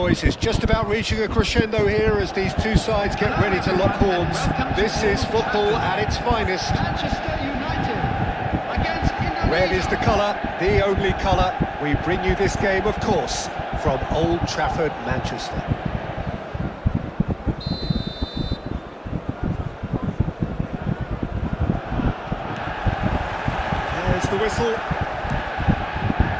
boys, it's just about reaching a crescendo here as these two sides get ready to lock horns. This is football at its finest. Red is the colour, the only colour. We bring you this game, of course, from Old Trafford, Manchester. There's the whistle.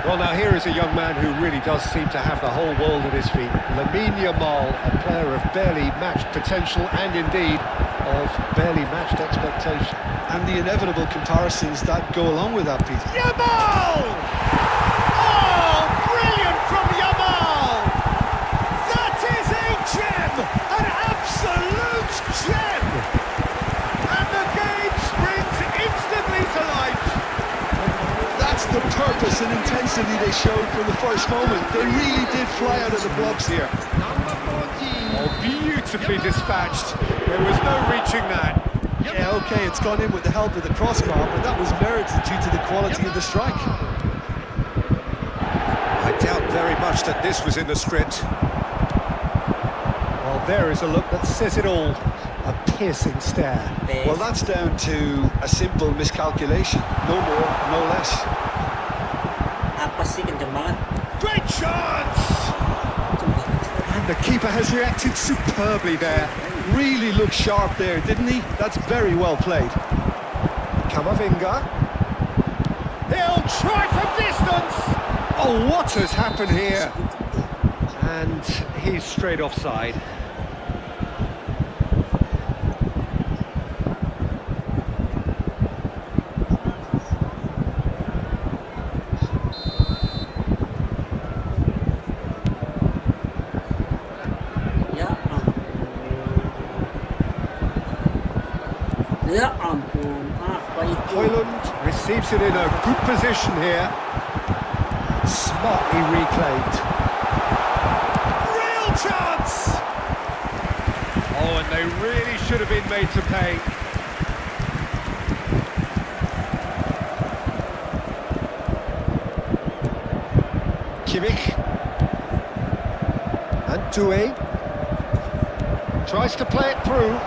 Well, now here is a young man who really does seem to have the whole world at his feet. Lamine Yamal, a player of barely matched potential and indeed of barely matched expectation. And the inevitable comparisons that go along with that, Peter. Yamal! Oh, brilliant from Yamal! That is a gem! An absolute gem! And the game springs instantly to life. That's the purpose and intensity they showed from the first moment. They really did fly out of the blocks here. Oh, beautifully dispatched. There was no reaching that. Yeah, okay, it's gone in with the help of the crossbar, but that was merited due to the quality of the strike. I doubt very much that this was in the script. Well, there is a look that says it all. A piercing stare. Well, that's down to a simple miscalculation. No more, no less. Great chance! And the keeper has reacted superbly there. Really looked sharp there, didn't he? That's very well played. Camavinga. He'll try from distance! Oh, what has happened here? And he's straight offside. Højlund receives it in a good position here. Smartly reclaimed. Real chance! Oh, and they really should have been made to pay. Kimmich. And Doué. Tries to play it through.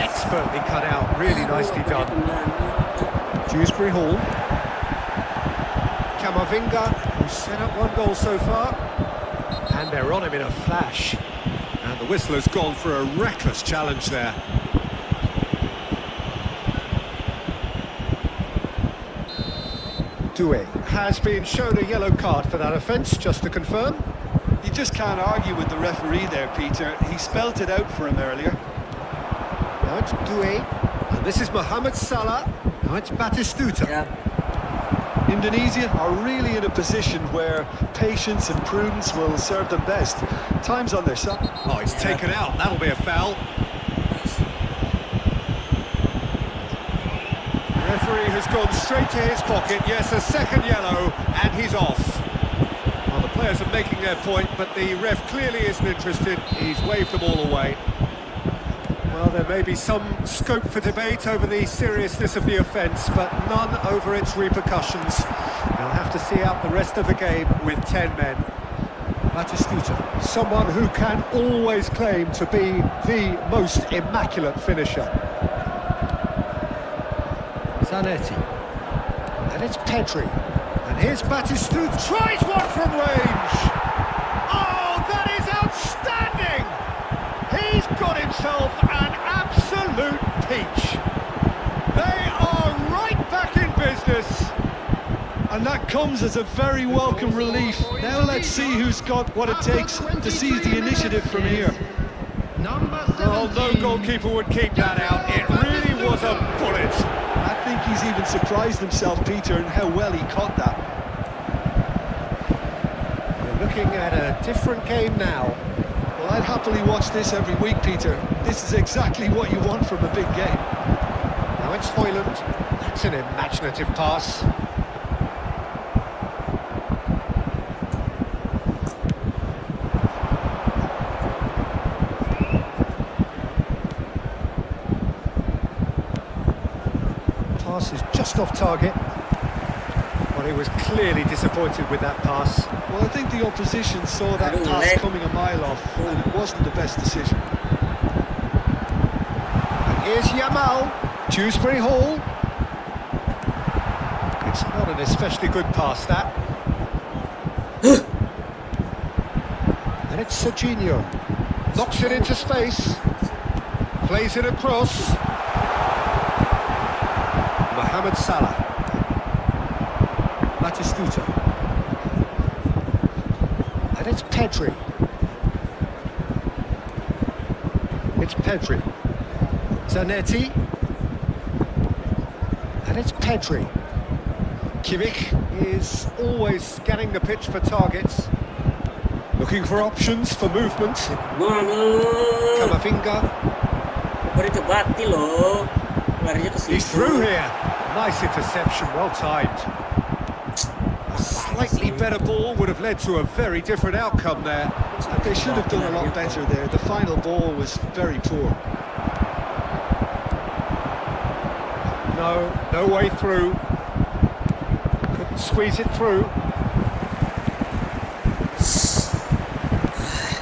Expertly cut out, really nicely done. Dewsbury Hall. Camavinga, who's set up one goal so far. And they're on him in a flash. And the whistler's gone for a reckless challenge there. Doué has been shown a yellow card for that offence, just to confirm. You just can't argue with the referee there, Peter. He spelt it out for him earlier. Now it's Doué, and this is Mohamed Salah. Now it's Batistuta. Yeah. Indonesia are really in a position where patience and prudence will serve them best. Time's on their side. Oh, he's taken out. That'll be a foul. The referee has gone straight to his pocket. Yes, a second yellow, and he's off. Well, the players are making their point, but the ref clearly isn't interested. He's waved them all away. Well, there may be some scope for debate over the seriousness of the offence, but none over its repercussions. They'll have to see out the rest of the game with 10 men. Batistuta, someone who can always claim to be the most immaculate finisher. Zanetti. And it's Pedri. And here's Batistuta. Tries one from range! Oh, that is outstanding! He's got himself an absolute peach. They are right back in business. And that comes as a very welcome relief. Now let's see who's got what it takes to seize the initiative from here. Well, no goalkeeper would keep that out. It really was a bullet. I think he's even surprised himself, Peter, in how well he caught that. We're looking at a different game now. Well, I'd happily watch this every week, Peter. This is exactly what you want from a big game. Now it's Højlund. That's an imaginative pass. Pass is just off target. Well, Well, he was clearly disappointed with that pass. Well, I think the opposition saw that Aduh, pass leg. coming a mile off, and it wasn't the best decision. And here's Yamal, Dewsbury Hall. It's not an especially good pass, that. And it's Serginho. Knocks it into space. Plays it across. Mohamed Salah. Batistuta. And it's Pedri. It's Pedri. Zanetti. And it's Pedri. Kimmich is always scanning the pitch for targets. Looking for options for movement. Mana? Camavinga. Beri ke Bati loh. Larinya ke situ. He's through here. Nice interception, well timed. A slightly better ball would have led to a very different outcome there. They should have done a lot better there. The final ball was very poor. No way through. Couldn't squeeze it through.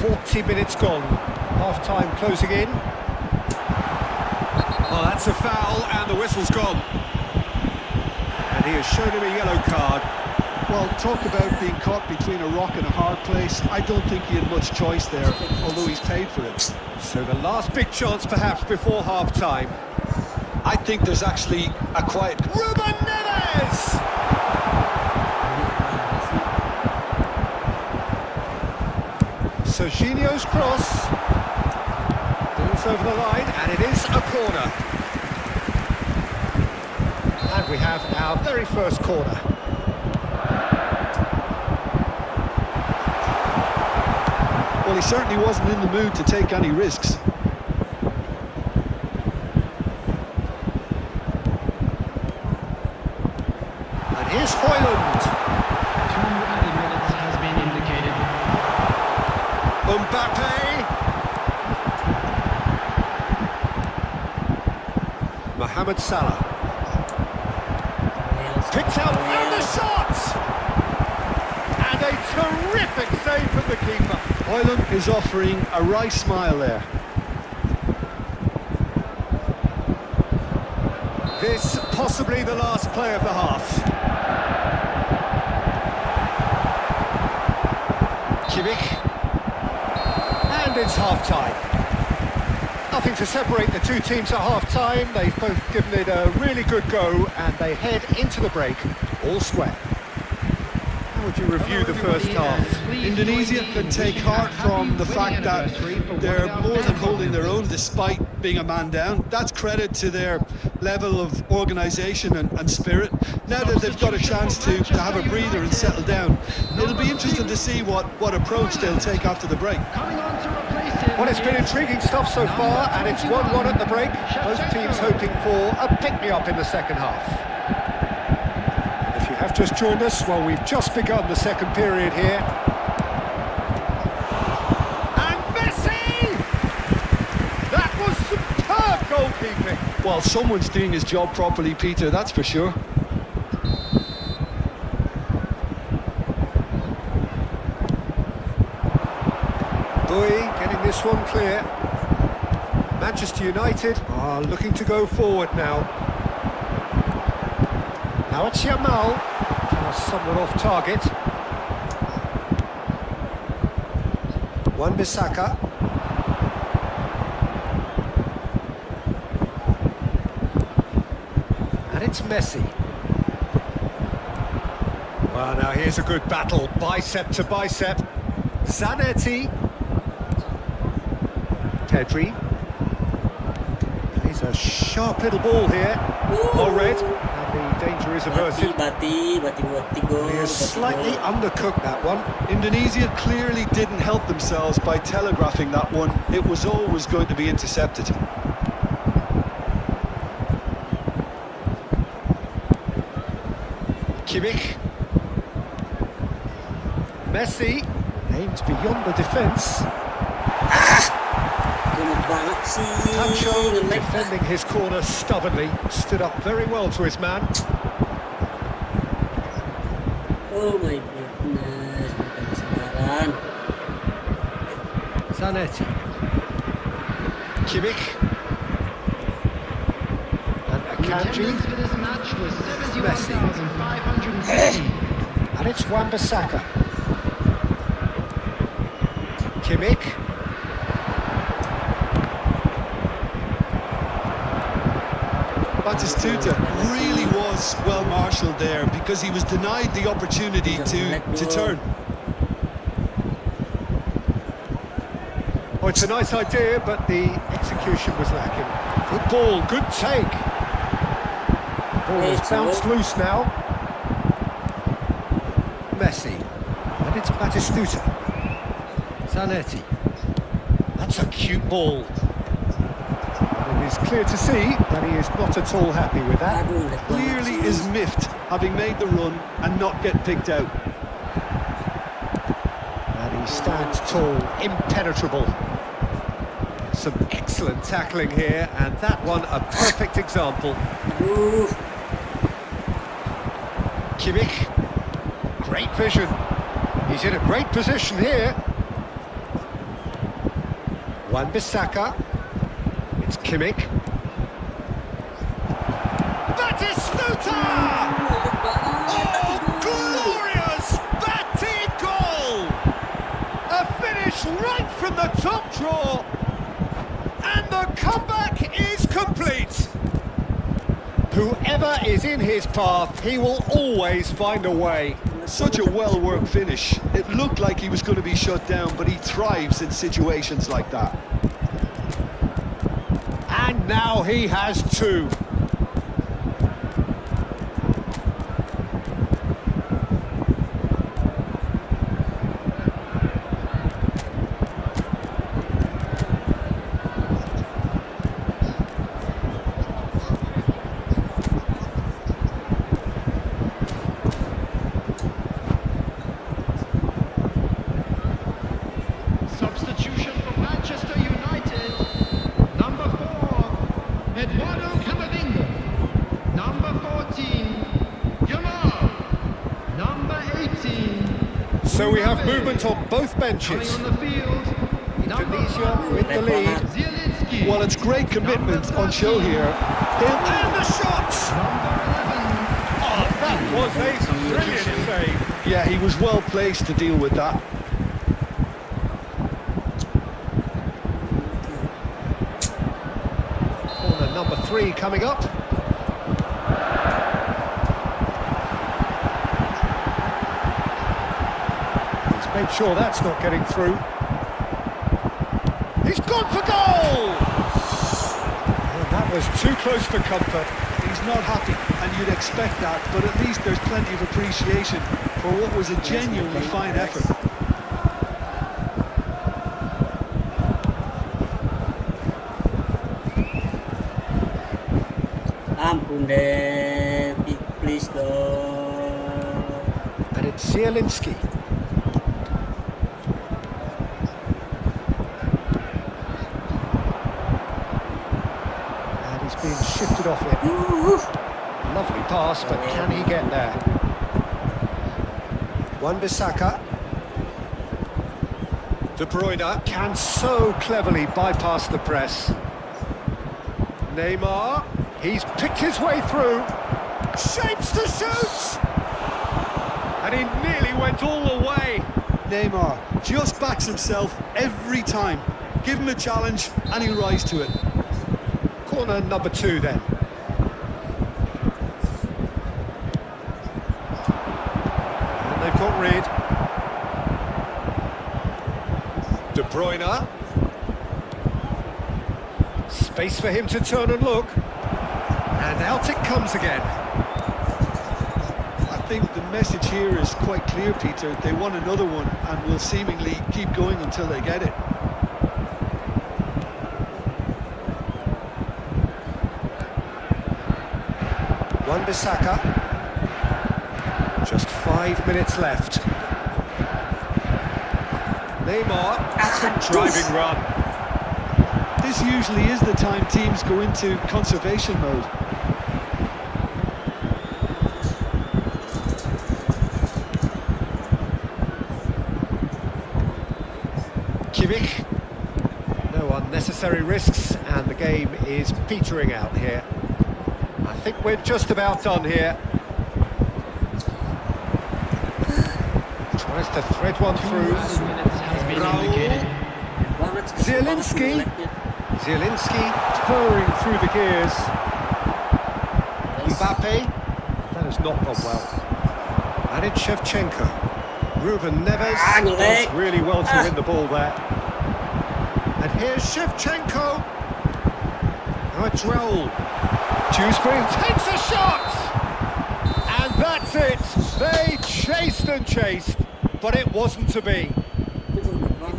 40 minutes gone. Half-time closing in. Oh, that's a foul, and the whistle's gone. And he has shown him a yellow card. Well, talk about being caught between a rock and a hard place. I don't think he had much choice there, although he's paid for it. So the last big chance, perhaps, before half-time. I think there's actually a quiet... Ruben Neves! Serginho's cross. Goes over the line, and it is a corner. And we have our very first corner. Well, he certainly wasn't in the mood to take any risks. And here's Højlund. 2 added minutes has been indicated. Mbappe. Mohamed Salah. Picked out and the shot! And a terrific save from the keeper. Højlund is offering a wry smile there. This possibly the last play of the half. Kimmich. And it's half-time. Nothing to separate the two teams at half-time. They've both given it a really good go, and they head into the break all square. How would you review the first half? Indonesia can take heart from the fact that they're more than holding their own despite being a man down. That's credit to their level of organisation and spirit. Now that they've got a chance to have a breather and settle down, it'll be interesting to see what approach they'll take after the break. Well, it's been intriguing stuff so far, and it's 1-1 at the break. Both teams hoping for a pick-me-up in the second half. If you have just joined us, well, we've just begun the second period here. And Messi! That was superb goalkeeping. Well, someone's doing his job properly, Peter, that's for sure. Getting this one clear. Manchester United are looking to go forward now. Now it's Yamal. Somewhat off target. Wan-Bissaka. And it's Messi. Well, now here's a good battle, bicep to bicep. Zanetti. Pedri. He's a sharp little ball here. Well read, and the danger is averted. Bati go. He has slightly undercooked that one. Indonesia clearly didn't help themselves by telegraphing that one. It was always going to be intercepted. Kimmich. Messi aims beyond the defence. Banget sih. Sancho defending his corner stubbornly. Stood up very well to his man. Oh my goodness, bukan kesabaran. Zanetti. Kimmich. And Akanji. Attendance for this match was Messi. 71,550. And it's Wan-Bissaka. Kimmich. Batistuta really was well marshalled there because he was denied the opportunity to turn. Oh, it's a nice idea, but the execution was lacking. Good ball, good take. Ball is bounced loose now. Messi. And it's Batistuta. Zanetti. That's a cute ball. And it is clear to see that he is not at all happy with that. Clearly is miffed, having made the run and not get picked out. And he stands tall, impenetrable. Some excellent tackling here, and that one a perfect example. Kimmich. Great vision. He's in a great position here. Wan-Bissaka. It's Kimmich. Batistuta! Oh, glorious batting goal! A finish right from the top draw. And the comeback is complete. Whoever is in his path, he will always find a way. Such a well-worked finish. It looked like he was going to be shut down, but he thrives in situations like that. And now he has two. Substitution for Manchester United. Number 4, Eduardo Camavinga. Number 14, Jamal. Number 18. So we have movement on both Coming benches. on the field. Number Tunisia 5, with the lead. Zielinski. Well, it's great commitment on show here. And the shots! Number 11. Oh, that was a brilliant save. Yeah, he was well placed to deal with that. Corner number 3 coming up. He's made sure that's not getting through. He's gone for goal! And that was too close for comfort. He's not happy, and you'd expect that, but at least there's plenty of appreciation for what was a genuinely fine effort. Ampun deh, please dong. And it's Zielinski. And he's being shifted off it. Lovely pass, but can he get there? Wan-Bissaka. De Bruyne can so cleverly bypass the press. Neymar, he's picked his way through. Shapes to shoot! And he nearly went all the way. Neymar just backs himself every time. Give him a challenge, and he'll rise to it. Corner number 2 then. And they've got rid. De Bruyne. Space for him to turn and look. And out it comes again. I think the message here is quite clear, Peter. They want another one and will seemingly keep going until they get it. Wan-Bissaka. Just 5 minutes left. Neymar, driving run. This usually is the time teams go into conservation mode. Kovacevic. No unnecessary risks, and the game is petering out here. I think we're just about done here. Tries to thread one through. Added minutes has been Raul. indicated. Zielinski. Zielinski purring through the gears. Mbappe. That has not gone well. And it's Shevchenko. Ruben Neves does really well to win the ball there. And here's Shevchenko. Now it's Raul. Dewsbury takes a shot! And that's it. They chased and chased, but it wasn't to be.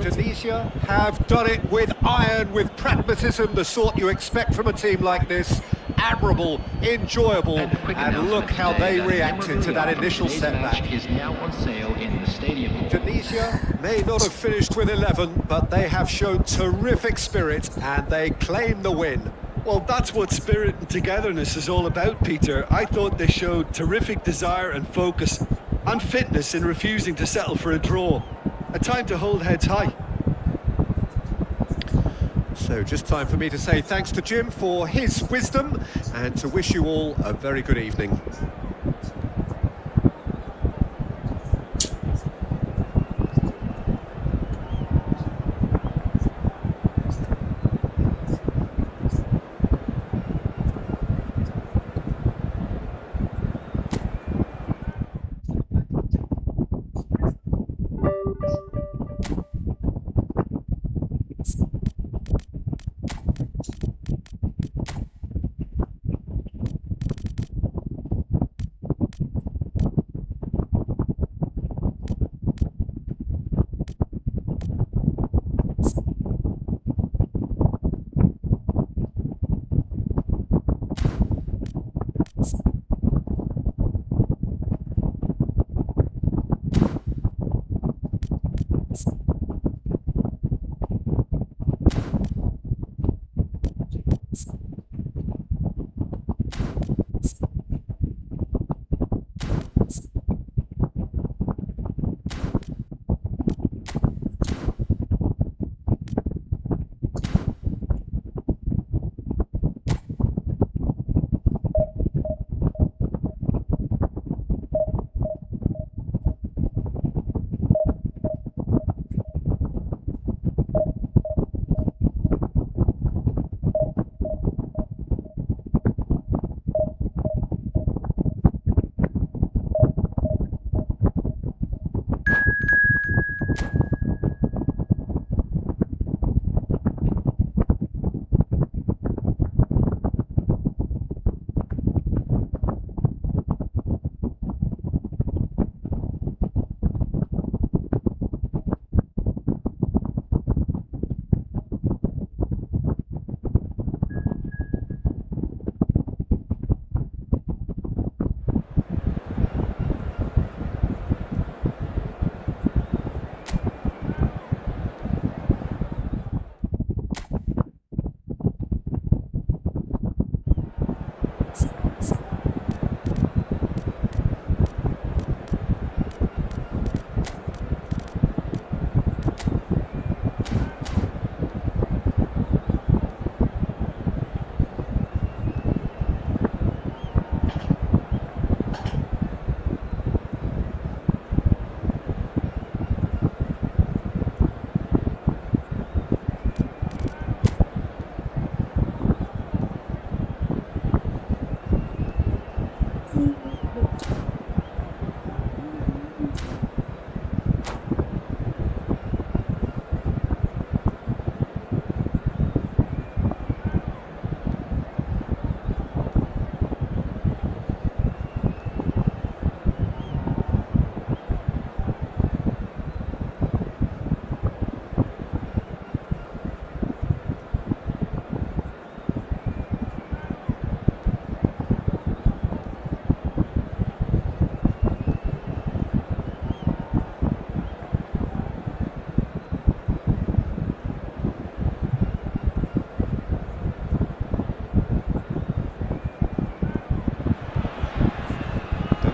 Indonesia have done it with iron, with pragmatism, the sort you expect from a team like this. Admirable, enjoyable, and look how they reacted to that initial setback. Is now on sale in the stadium. Indonesia may not have finished with 11, but they have shown terrific spirit and they claim the win. Well, that's what spirit and togetherness is all about, Peter. I thought they showed terrific desire and focus and fitness in refusing to settle for a draw. A time to hold heads high. So just time for me to say thanks to Jim for his wisdom and to wish you all a very good evening.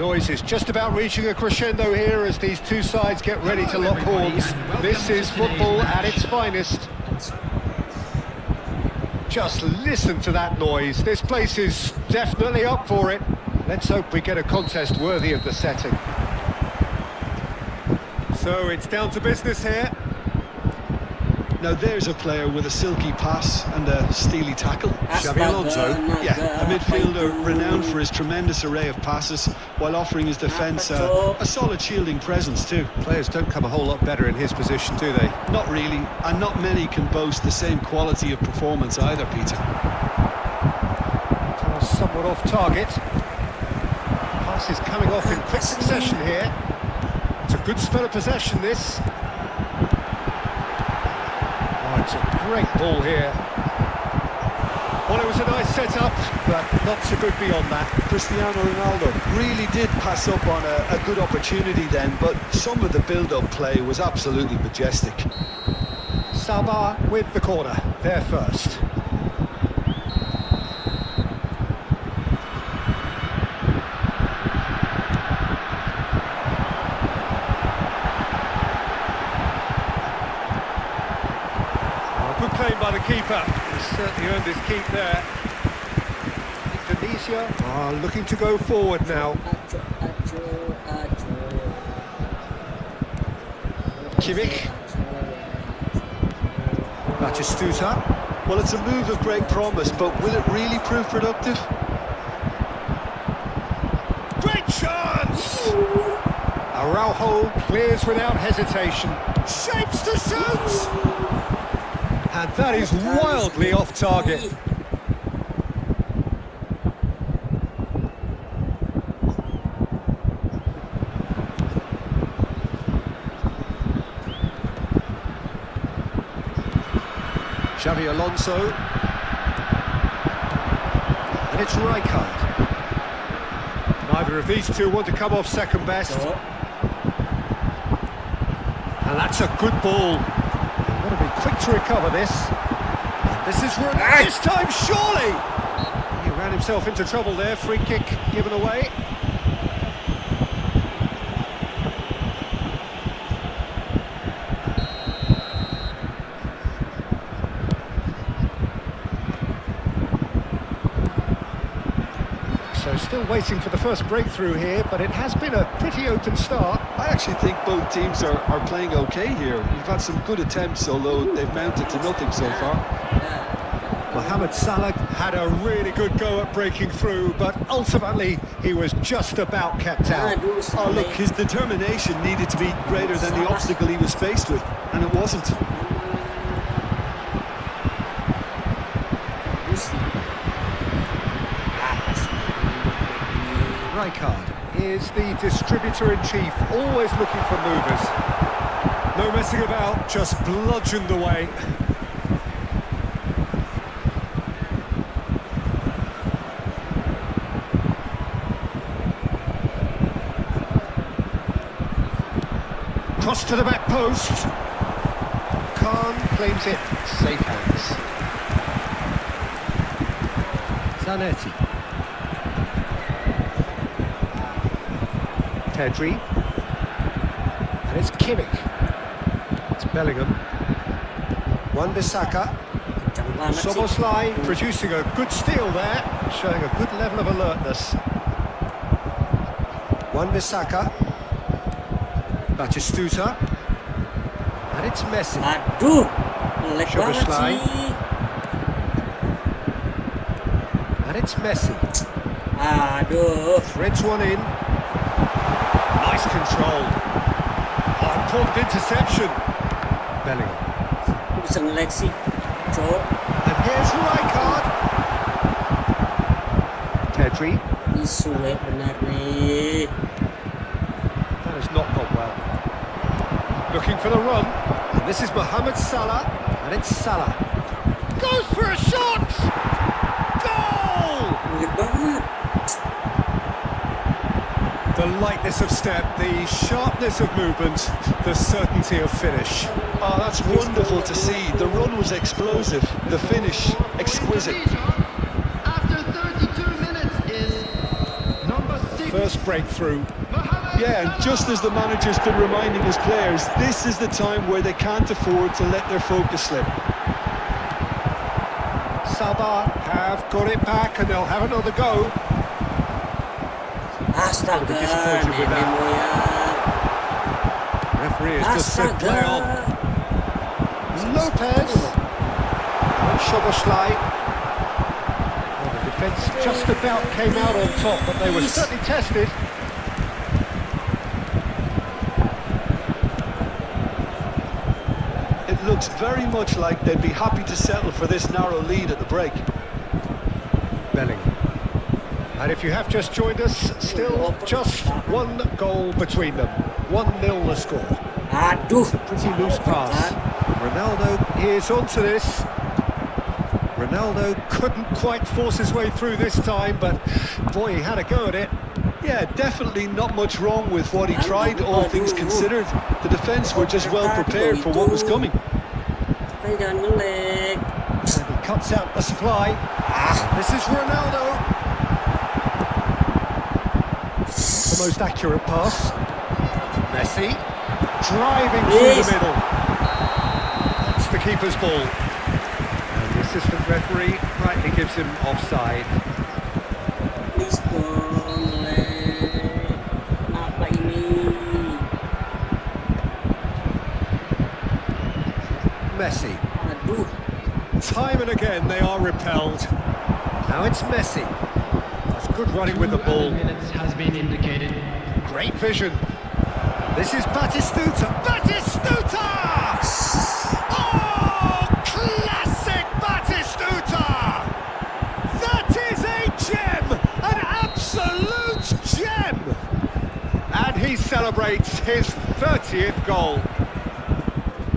noise is just about reaching a crescendo here as these two sides get ready to lock horns. This is football at its finest. Just listen to that noise. This place is definitely up for it. Let's hope we get a contest worthy of the setting. So it's down to business here. Now there's a player with a silky pass and a steely tackle. Xabi Alonso, yeah, a midfielder renowned for his tremendous array of passes while offering his defence a solid shielding presence too. Players don't come a whole lot better in his position, do they? Not really, and not many can boast the same quality of performance either, Peter. Somewhat off target. Pass is coming off in quick succession here. It's a good spell of possession, this. It's a great ball here. Well, it was a nice setup, but not so good beyond that. Cristiano Ronaldo really did pass up on a good opportunity then, but some of the build-up play was absolutely majestic. Sabah with the corner, there first. Good claim by the keeper. He's certainly earned his keep there. Indonesia are looking to go forward now. Kimmich. Batistuta. Well, it's a move of great promise, but will it really prove productive? Great chance! Araujo clears without hesitation. Shapes to shoot! And that is wildly off target. Xabi Alonso. And it's Rijkaard. Neither of these two want to come off second best. And that's a good ball. Got to be quick to recover this. This is this time, surely! He ran himself into trouble there. Free kick given away. So still waiting for the first breakthrough here, but it has been a pretty open start. I actually think both teams are playing okay here. We've had some good attempts, although they've mounted to nothing so far. Mohamed Salah had a really good go at breaking through, but ultimately he was just about kept out. Oh look, his determination needed to be greater than the obstacle he was faced with, and it wasn't. Rijkaard is the distributor-in-chief, always looking for movers. No messing about, just bludgeoned away. Cross to the back post. Khan claims it, safe hands. Zanetti. Pedri. And it's Kimmich. It's Bellingham. Wan-Bissaka. Soboslai producing a good steal there, showing a good level of alertness. Wan-Bissaka. Batistuta. And it's Messi. Aduh, jelek banget Soboslai. sih. And it's Messi. Aduh. Threads one in. Nice control. Oh, important interception. Bellingham. Lu bisa nge-lag sih, cowok. And here's Rijkaard. Pedri. Ih, sulit benar nih. That has not gone well. Looking for the run. And this is Mohamed Salah. And it's Salah. Goes for a shot! Goal! Jelek banget. The lightness of step, the sharpness of movement, the certainty of finish. Oh, that's wonderful to see. The run was explosive, the finish exquisite. After 32 minutes is number 6. first breakthrough. Yeah, and just as the manager's been reminding his players, this is the time where they can't afford to let their focus slip. Sabah have got it back and they'll have another go. Astaga, disappointed with that. Nenek moyang. Referee has just said play on. Astaga. Lopez. Szoboszlai. Well, the defence just about came out on top, but they were certainly tested. It looks very much like they'd be happy to settle for this narrow lead at the break. Bellingham. And if you have just joined us, still just one goal between them. 1-0 the score. Aduh. Pretty loose pass. Ronaldo is onto this. Ronaldo couldn't quite force his way through this time, but boy, he had a go at it. Yeah, definitely not much wrong with what he tried, all things considered. The defence were just well prepared for what was coming. Tay jangan ngelek. And he cuts out the supply. This is Ronaldo. The most accurate pass. Messi driving through the middle. That's the keeper's ball. And the assistant referee rightly gives him offside. Please don't ngelek. Apa ini? Messi. Aduh. Time and again they are repelled. Now it's Messi. That's good running with the 2 ball. added minutes has been indicated. Great vision. This is Batistuta. Batistuta! Oh, classic Batistuta! That is a gem, an absolute gem. And he celebrates his 30th goal.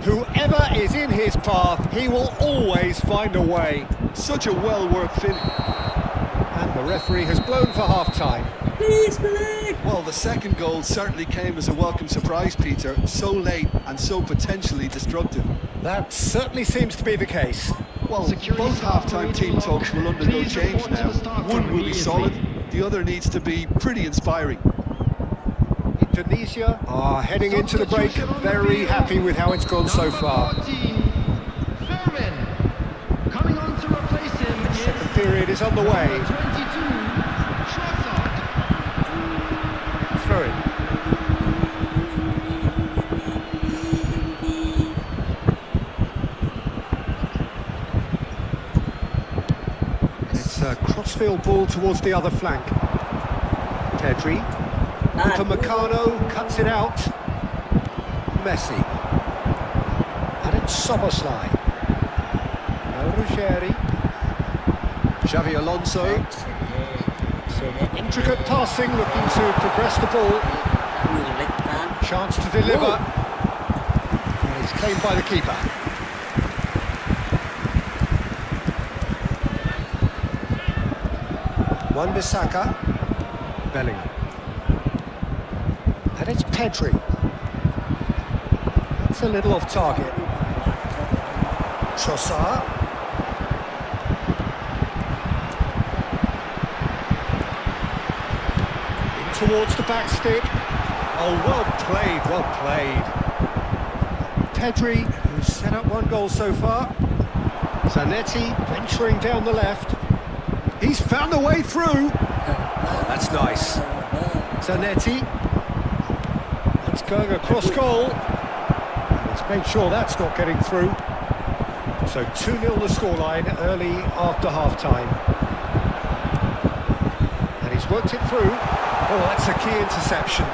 Whoever is in his path, he will always find a way. Such a well-worked finish. And the referee has blown for half-time. Please ngelek. Well, the second goal certainly came as a welcome surprise, Peter. So late and so potentially destructive. That certainly seems to be the case. Well, Security both staff half-time operating team talks will log. undergo Please change report to now. the staff One room will be immediately. solid, the other needs to be pretty inspiring. Indonesia are heading into the break very happy with how it's gone so far. Coming on to replace him Second period is on the way. 22, Throw it. It's a crossfield ball towards the other flank. Pedri. Upamecano cuts it out. Messi. And it's Szoboszlai. Ruggeri. Xavi Alonso. Some intricate passing, looking to progress the ball. Ngelek kan. Chance to deliver. And it's claimed by the keeper. Wan-Bissaka. Bellingham. And it's Pedri. That's a little off target. Trossard. In towards the back stick. Oh, well played, well played. Pedri, who's set up one goal so far. Zanetti venturing down the left. He's found a way through. Oh, that's nice. Zanetti. That's going across goal. And he's made sure that's not getting through. So 2-0 the scoreline early after half-time. And he's worked it through. Oh, that's a key interception.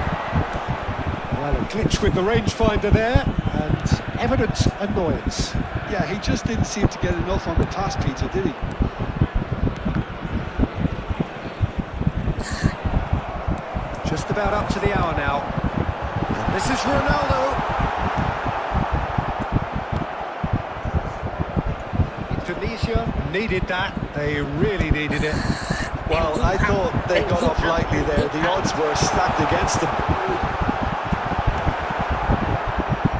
Well, a glitch with the rangefinder there, and evident annoyance. Yeah, he just didn't seem to get enough on the pass, Peter, did he? Just about up to the hour now. And this is Ronaldo. Indonesia needed that. They really needed it. Well, I thought they got off lightly there. The odds were stacked against them.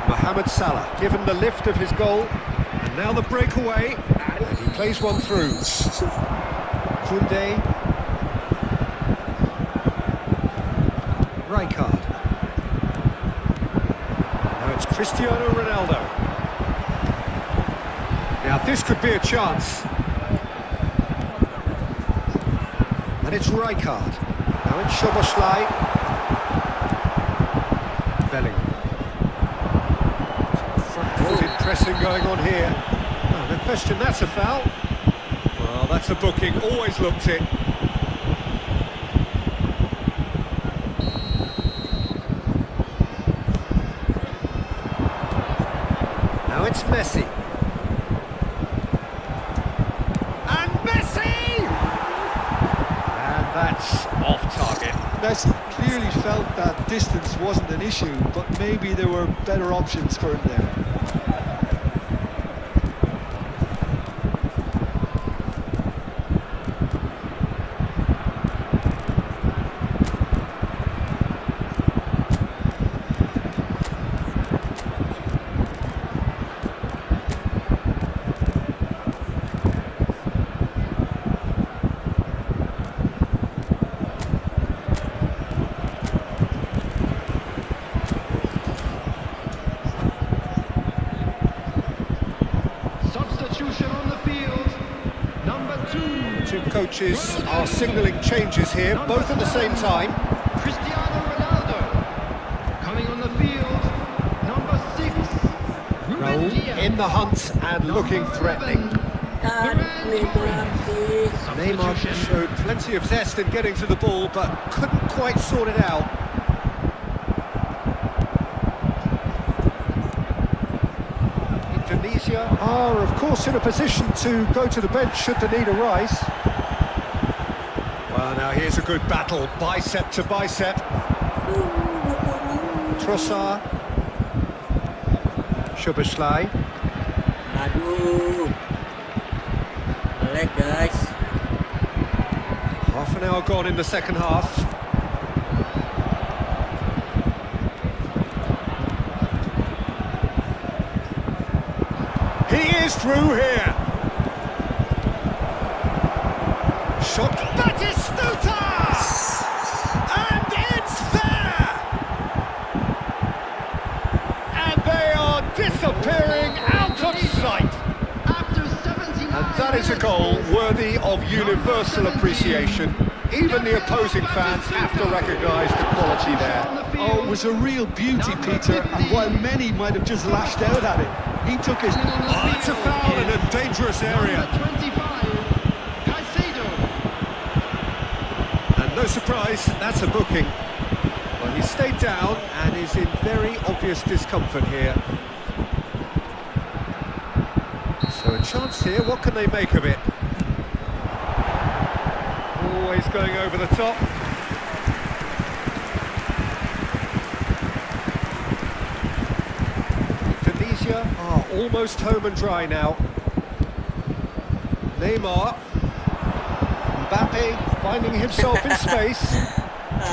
Mohamed Salah given the lift of his goal. And now the breakaway. And he plays one through. Koundé. Rijkaard. Now it's Cristiano Ronaldo. Now this could be a chance. And it's Rijkaard. Now it's Szoboszlai. Bellingham. Front-footed pressing going on here. Oh, no question, that's a foul. Well, that's a booking, always looked it. Now it's Messi. And Messi! And that's off target. Messi clearly felt that distance wasn't an issue, but maybe there were better options for him there. Substitution on the field. Number 2. Two coaches are signalling changes here, both at the same time. Cristiano Ronaldo. Coming on the field. Number 6. Ruben Raul Diaz. in the hunt and looking threatening. Neymar showed plenty of zest in getting to the ball, but couldn't quite sort it out. Indonesia are, of course, in a position to go to the bench should the need arise. Well, now here's a good battle, bicep to bicep. Trossard. Szoboszlai. Aduh. Boleh guys. Half an hour gone in the second half. He is through here. Shot, Batistuta! And it's there! And they are disappearing out of sight. After 79 And that is a goal worthy of universal appreciation. Even the opposing fans have to recognise the quality there. Oh, it was a real beauty, Peter, and while many might have just lashed out at it, he took his... Oh, it's a foul in a dangerous area. Number 25. Caicedo. And no surprise, that's a booking. Well, he stayed down and is in very obvious discomfort here. So a chance here, what can they make of it? Always going over the top. Indonesia are almost home and dry now. Neymar. Mbappe finding himself in space.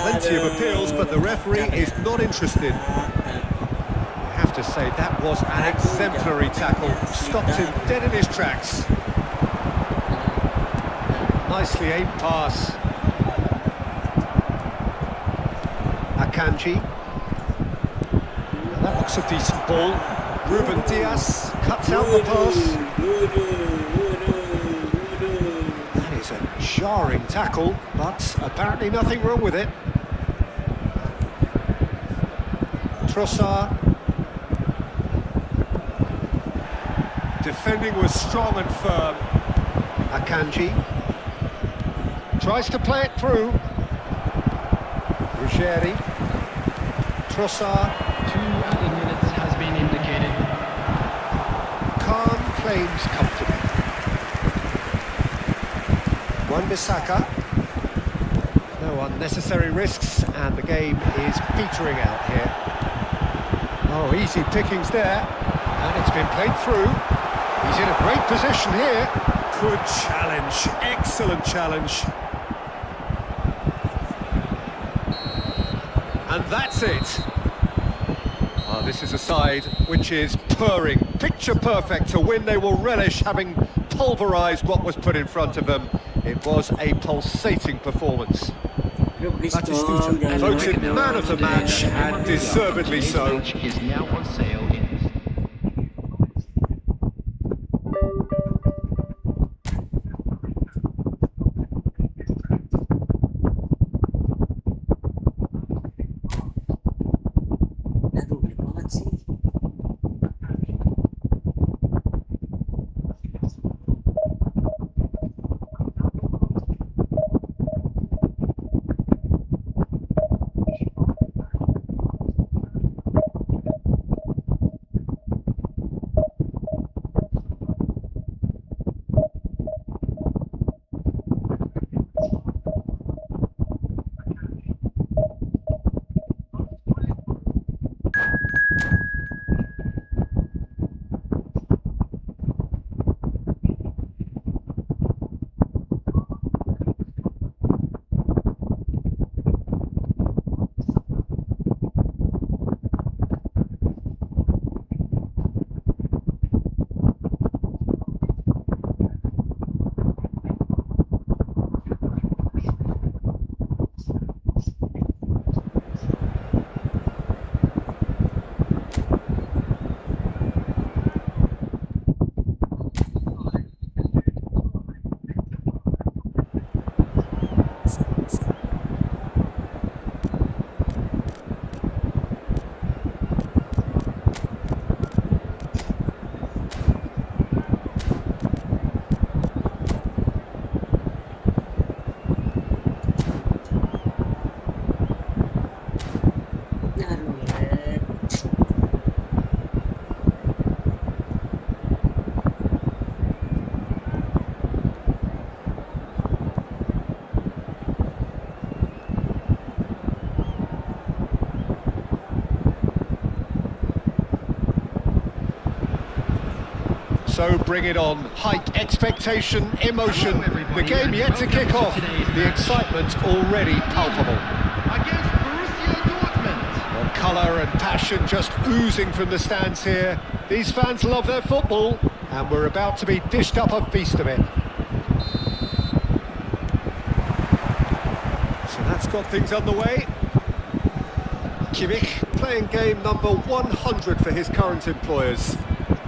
Plenty of appeals, but the referee is not interested. I have to say, that was an exemplary tackle. Stopped him dead in his tracks. Nicely aimed pass. Akanji. Now that looks a decent ball. Ruben Diaz cuts out the pass. That is a jarring tackle, but apparently nothing wrong with it. Trossard. Defending was strong and firm. Akanji. Tries to play it through. Ruggeri. Trossard. 2 added minutes has been indicated. Khan claims comfortably. Wan-Bissaka. No unnecessary risks, and the game is petering out here. Oh, easy pickings there. And it's been played through. He's in a great position here. Good challenge, excellent challenge. And that's it. Oh, this is a side which is purring, picture perfect to win. They will relish having pulverised what was put in front of them. It was a pulsating performance. Batistuta, voted man of the match and deservedly Today's so. match is now on sale in Aduh, banyak banget sih. So bring it on. Height, expectation, emotion. The game yet to kick off. The excitement already palpable. against Borussia Dortmund. The colour and passion just oozing from the stands here. These fans love their football, and we're about to be dished up a feast of it. So that's got things underway. Kimmich playing game number 100 for his current employers.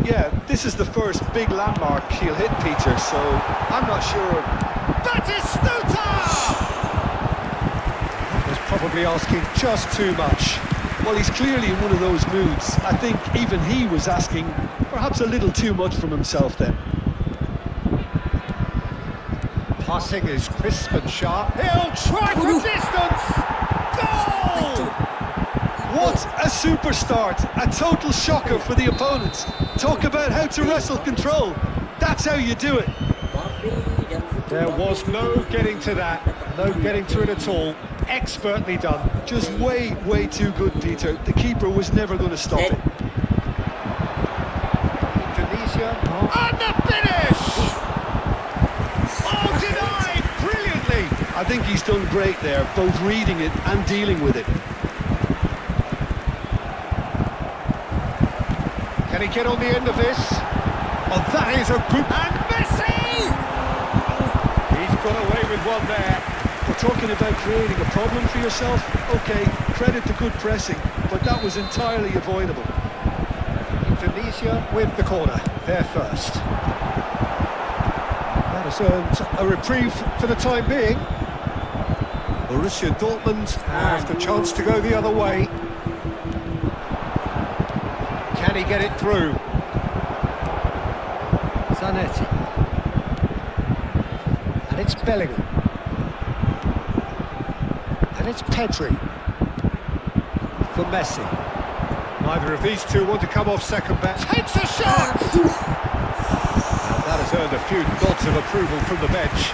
Yeah, this is the first big landmark he'll hit, Peter, so I'm not sure. Batistuta! Was probably asking just too much. Well, he's clearly in one of those moods. I think even he was asking perhaps a little too much from himself then. Passing is crisp and sharp. He'll try from distance! Goal! What a super start! A total shocker for the opponents. Talk about how to wrestle control. That's how you do it. There was no getting to that, no getting to it at all. Expertly done. Just way, way too good, Peter. The keeper was never going to stop it. Indonesia. And the finish! Oh, denied! Brilliantly! I think he's done great there, both reading it and dealing with it. Can he get on the end of this? Oh, that is a good... And Messi! He's got away with one there. We're talking about creating a problem for yourself. Okay, credit to good pressing, but that was entirely avoidable. Indonesia with the corner, there first. That has earned a reprieve for the time being. Borussia Dortmund have the chance to go the other way. Can he get it through? Zanetti. And it's Bellingham. And it's Pedri. For Messi. Neither of these two want to come off second best. Takes a shot! And that has earned a few nods of approval from the bench.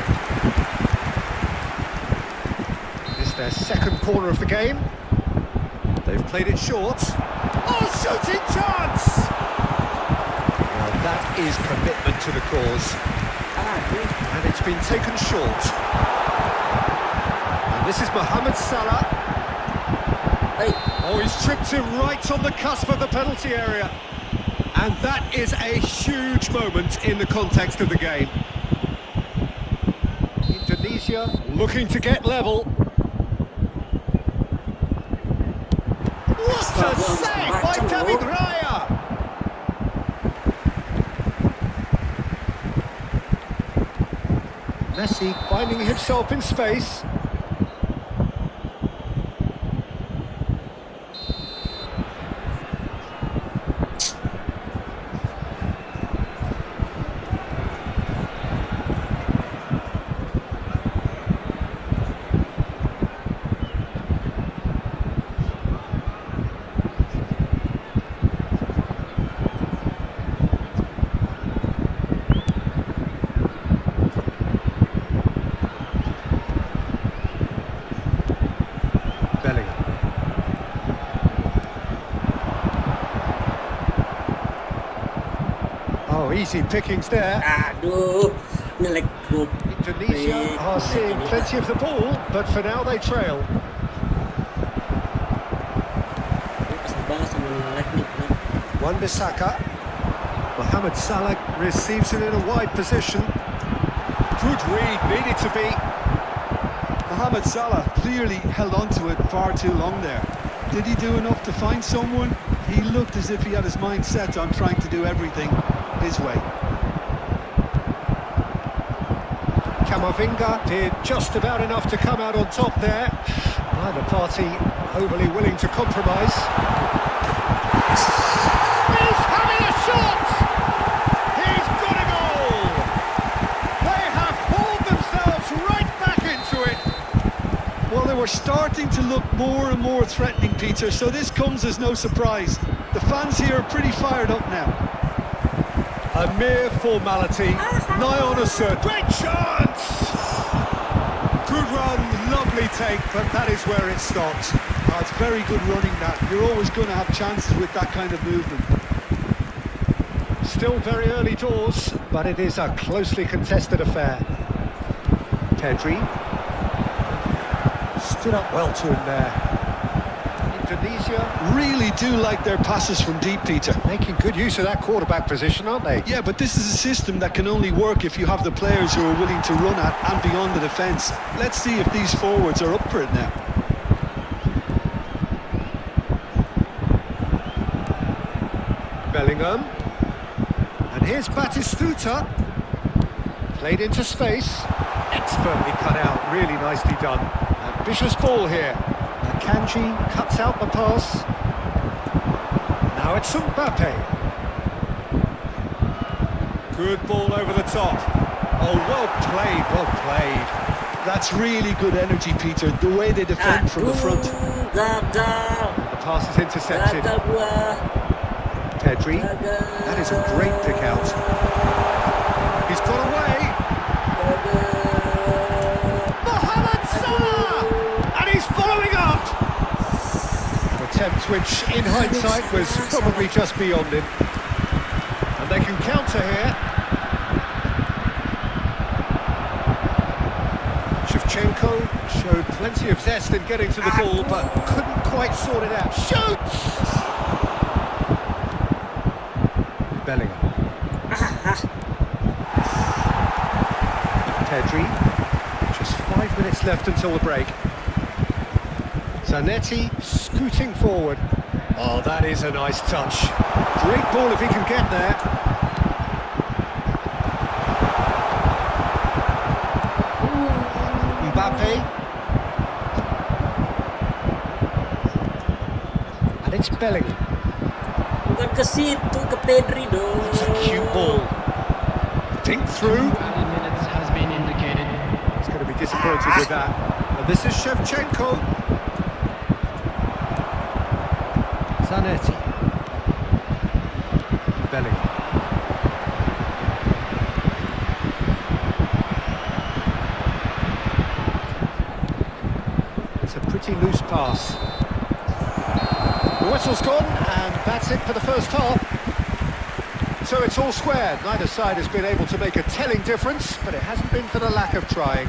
This is their second corner of the game. They've played it short. Oh, shooting chance! Now that is commitment to the cause. And it's been taken short. And this is Mohamed Salah. Oh, he's tripped him right on the cusp of the penalty area. And that is a huge moment in the context of the game. Indonesia looking to get level. What a save by David Raya! Messi finding himself in space. Oh, easy pickings there. Aduh, ngelek gua. Indonesia are seeing plenty of the ball, but for now they trail. Kesel banget sama ngelek nih. Wan-Bissaka. Mohamed Salah receives it in a wide position. Good read, needed to be. Mohamed Salah clearly held on to it far too long there. Did he do enough to find someone? He looked as if he had his mind set on trying to do everything his way. Camavinga did just about enough to come out on top there. Neither party overly willing to compromise. He's having a shot! He's got a goal! They have hauled themselves right back into it. Well, they were starting to look more and more threatening, Peter, so this comes as no surprise. The fans here are pretty fired up now. A mere formality, nigh on a cert. Great chance! Good run, lovely take, but that is where it stops. Oh, it's very good running that. You're always going to have chances with that kind of movement. Still very early doors, but it is a closely contested affair. Pedri stood up well to him there. Indonesia Really do like their passes from deep, Peter. making good use of that quarterback position, aren't they? Yeah, but this is a system that can only work if you have the players who are willing to run at and beyond the defence. Let's see if these forwards are up for it now. Bellingham. And here's Batistuta. Played into space. Expertly cut out, really nicely done. Ambitious ball here. Kanji cuts out the pass. Now it's Mbappe. Good ball over the top. Oh, well played, well played. That's really good energy, Peter, the way they defend from the front. Gagal. The pass is intercepted. Gagal gua. Pedri. Gagal. That is a great pick out. He's got away. Mohamed Salah! And he's following up. An attempt which, in hindsight, was probably just beyond him. And they can counter here. Shevchenko showed plenty of zest in getting to the ball, but couldn't quite sort it out. Shoots! Bellingham. Pedri. Just 5 minutes left until the break. Zanetti scooting forward. Oh, that is a nice touch. Great ball if he can get there. Mbappe. And it's Bellingham. Bukan ke situ, ke Pedri dong. It's a cute ball. Dink through. Added minutes has been indicated. He's going to be disappointed with that. And this is Shevchenko. Zanetti. Bellingham. It's a pretty loose pass. The whistle's gone, and that's it for the first half. So it's all square. Neither side has been able to make a telling difference, but it hasn't been for the lack of trying.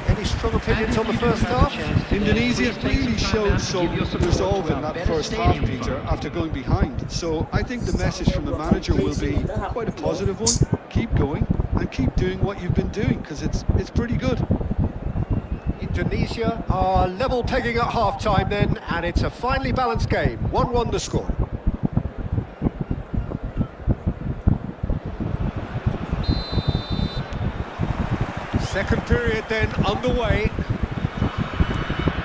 Any strong opinions on the first half? Indonesia really showed some resolve in that first half, Peter, after going behind. So I think the message from the manager will be quite a positive one. Keep going and keep doing what you've been doing, because it's pretty good. Indonesia are level pegging at half-time then, and it's a finely balanced game. 1-1 the score. Second period then underway.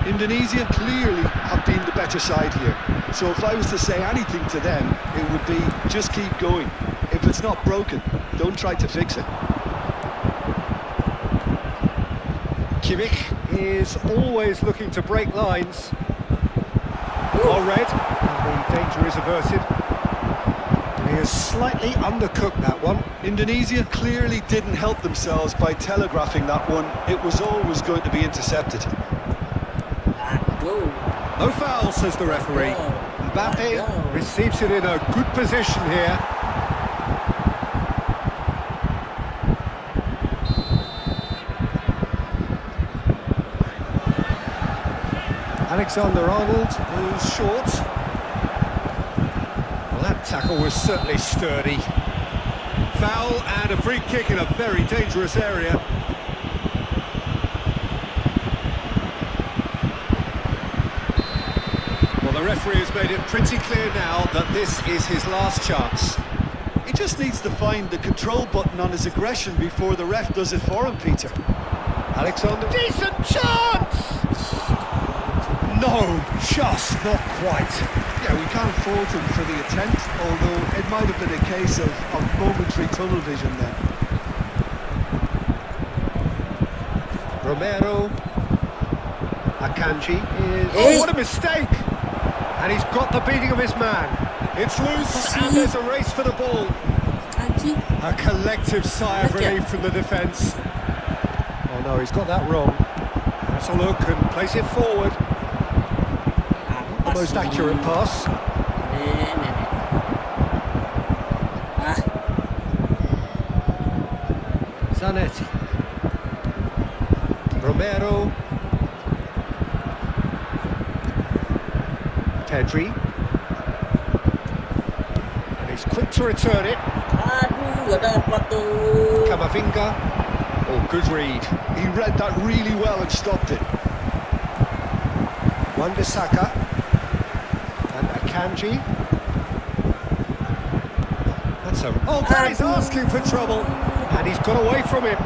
Indonesia clearly have been the better side here. So if I was to say anything to them, it would be just keep going. If it's not broken, don't try to fix it. Kimmich is always looking to break lines. Well read, and the danger is averted. He has slightly undercooked that one. Indonesia clearly didn't help themselves by telegraphing that one. It was always going to be intercepted. No foul, says the referee. Mbappe receives it in a good position here. Alexander-Arnold goes short. Well, that tackle was certainly sturdy. Foul and a free kick in a very dangerous area. Well, the referee has made it pretty clear now that this is his last chance. He just needs to find the control button on his aggression before the ref does it for him, Peter. Alexander, decent chance! No, just not quite. Yeah, we can't fault him for the attempt, although it might have been a case of momentary tunnel vision then. Romero, Akanji is... Oh, what a mistake! And he's got the beating of his man. It's loose, and there's a race for the ball. A collective sigh of relief from the defence. Oh no, he's got that wrong. Let's a look and place it forward. The most accurate pass. Zanetti. Romero. Pedri. And he's quick to return it. Camavinga. Oh, good read. He read that really well and stopped it. Wan-Bissaka. And Akanji. That's a... Oh, that is asking for trouble. And he's got away from him.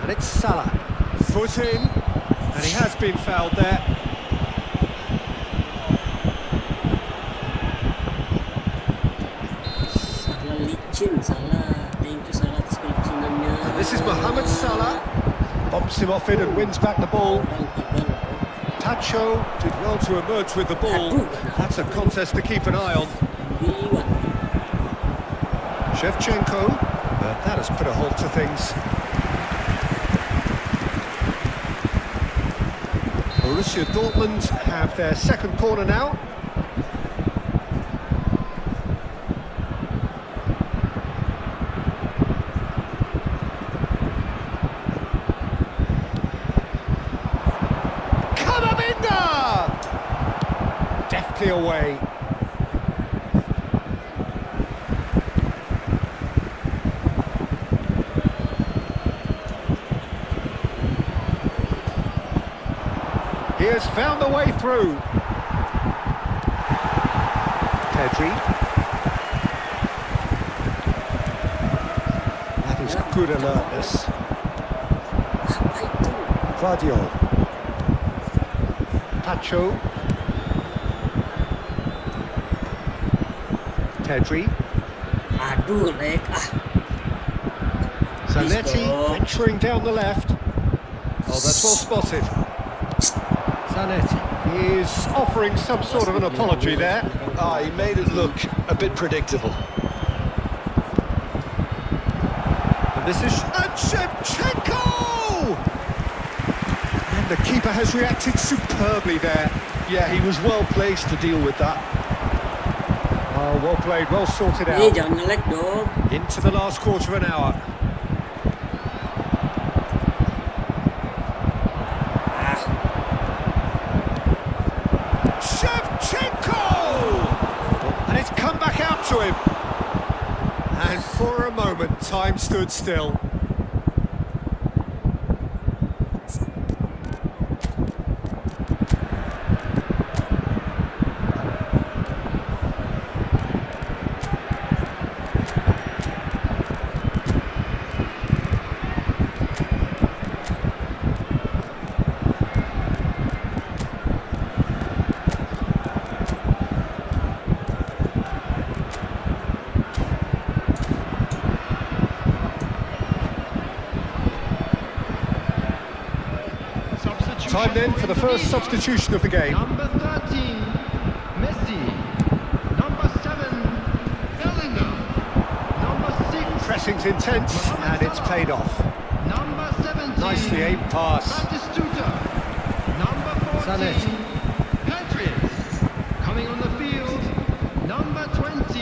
And it's Salah. Foot in. And he has been fouled there. And this is Mohamed Salah. Bumps him off it and wins back the ball. Tacho did well to emerge with the ball. That's a contest to keep an eye on. Shevchenko. But that has put a halt to things. Borussia Dortmund have their second corner now. Deftly away. He has found the way through. Pedri. That is good alertness. Vardiol. Tacho. Pedri. Zanetti venturing down the left. Oh, that's well spotted. Zanetti is offering some sort of an apology there. He made it look a bit predictable. And this is Shevchenko! And the keeper has reacted superbly there. Yeah, he was well placed to deal with that. Oh, well played, well sorted out. Into the last quarter of an hour. Shevchenko! And it's come to him. And for a moment, time stood still. Time then for the first substitution of the game. Number 13, Messi. Number 7, Bellingham. Number 6, Pressing's intense and it's paid off. number 17, Nicely aimed pass. Batistuta. Number 14, Sané. Patriots. Coming on the field, number 20,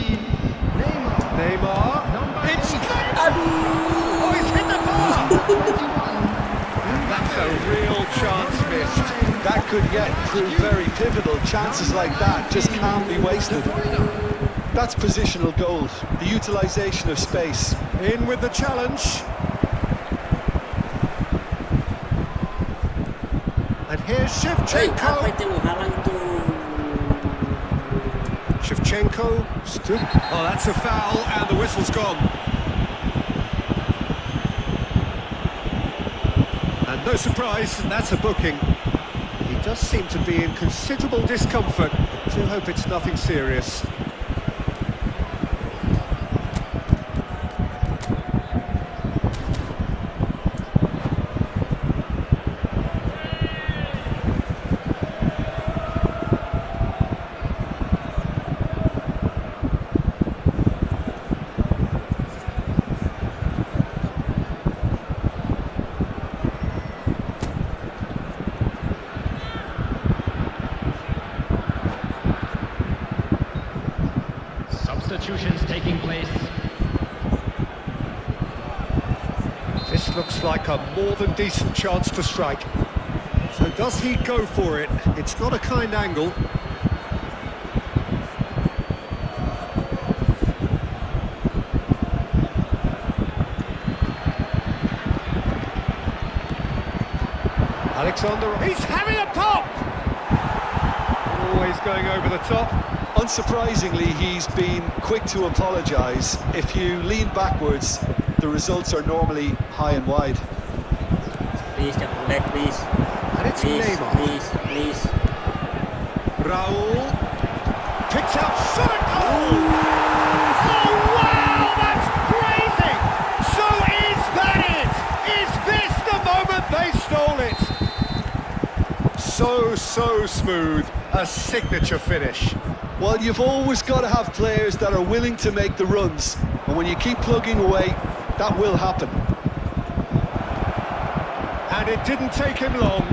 Neymar. Neymar. Number It's 8, Oh, he's hit the bar! 21. That's a real chance missed. That could yet prove very pivotal. Chances like that just can't be wasted. That's positional gold, the utilisation of space. In with the challenge. And here's Apa Shevchenko. itu halang itu? Shevchenko stood. Oh, that's a foul, and the whistle's gone. And no surprise, that's a booking. He does seem to be in considerable discomfort. I do hope it's nothing serious. Substitutions taking place. This looks like a more than decent chance to strike. So does he go for it? It's not a kind angle. Alexander, he's having a pop! Always going over the top. Unsurprisingly, he's been quick to apologise. If you lean backwards, the results are normally high and wide. Please, jangan lag, please. And it's Please, Neymar. please, please. Raul picks out shot at goal! Oh wow, that's crazy! So is that it? Is this the moment they stole it? So smooth, a signature finish. Well, you've always got to have players that are willing to make the runs. And when you keep plugging away, that will happen. And it didn't take him long.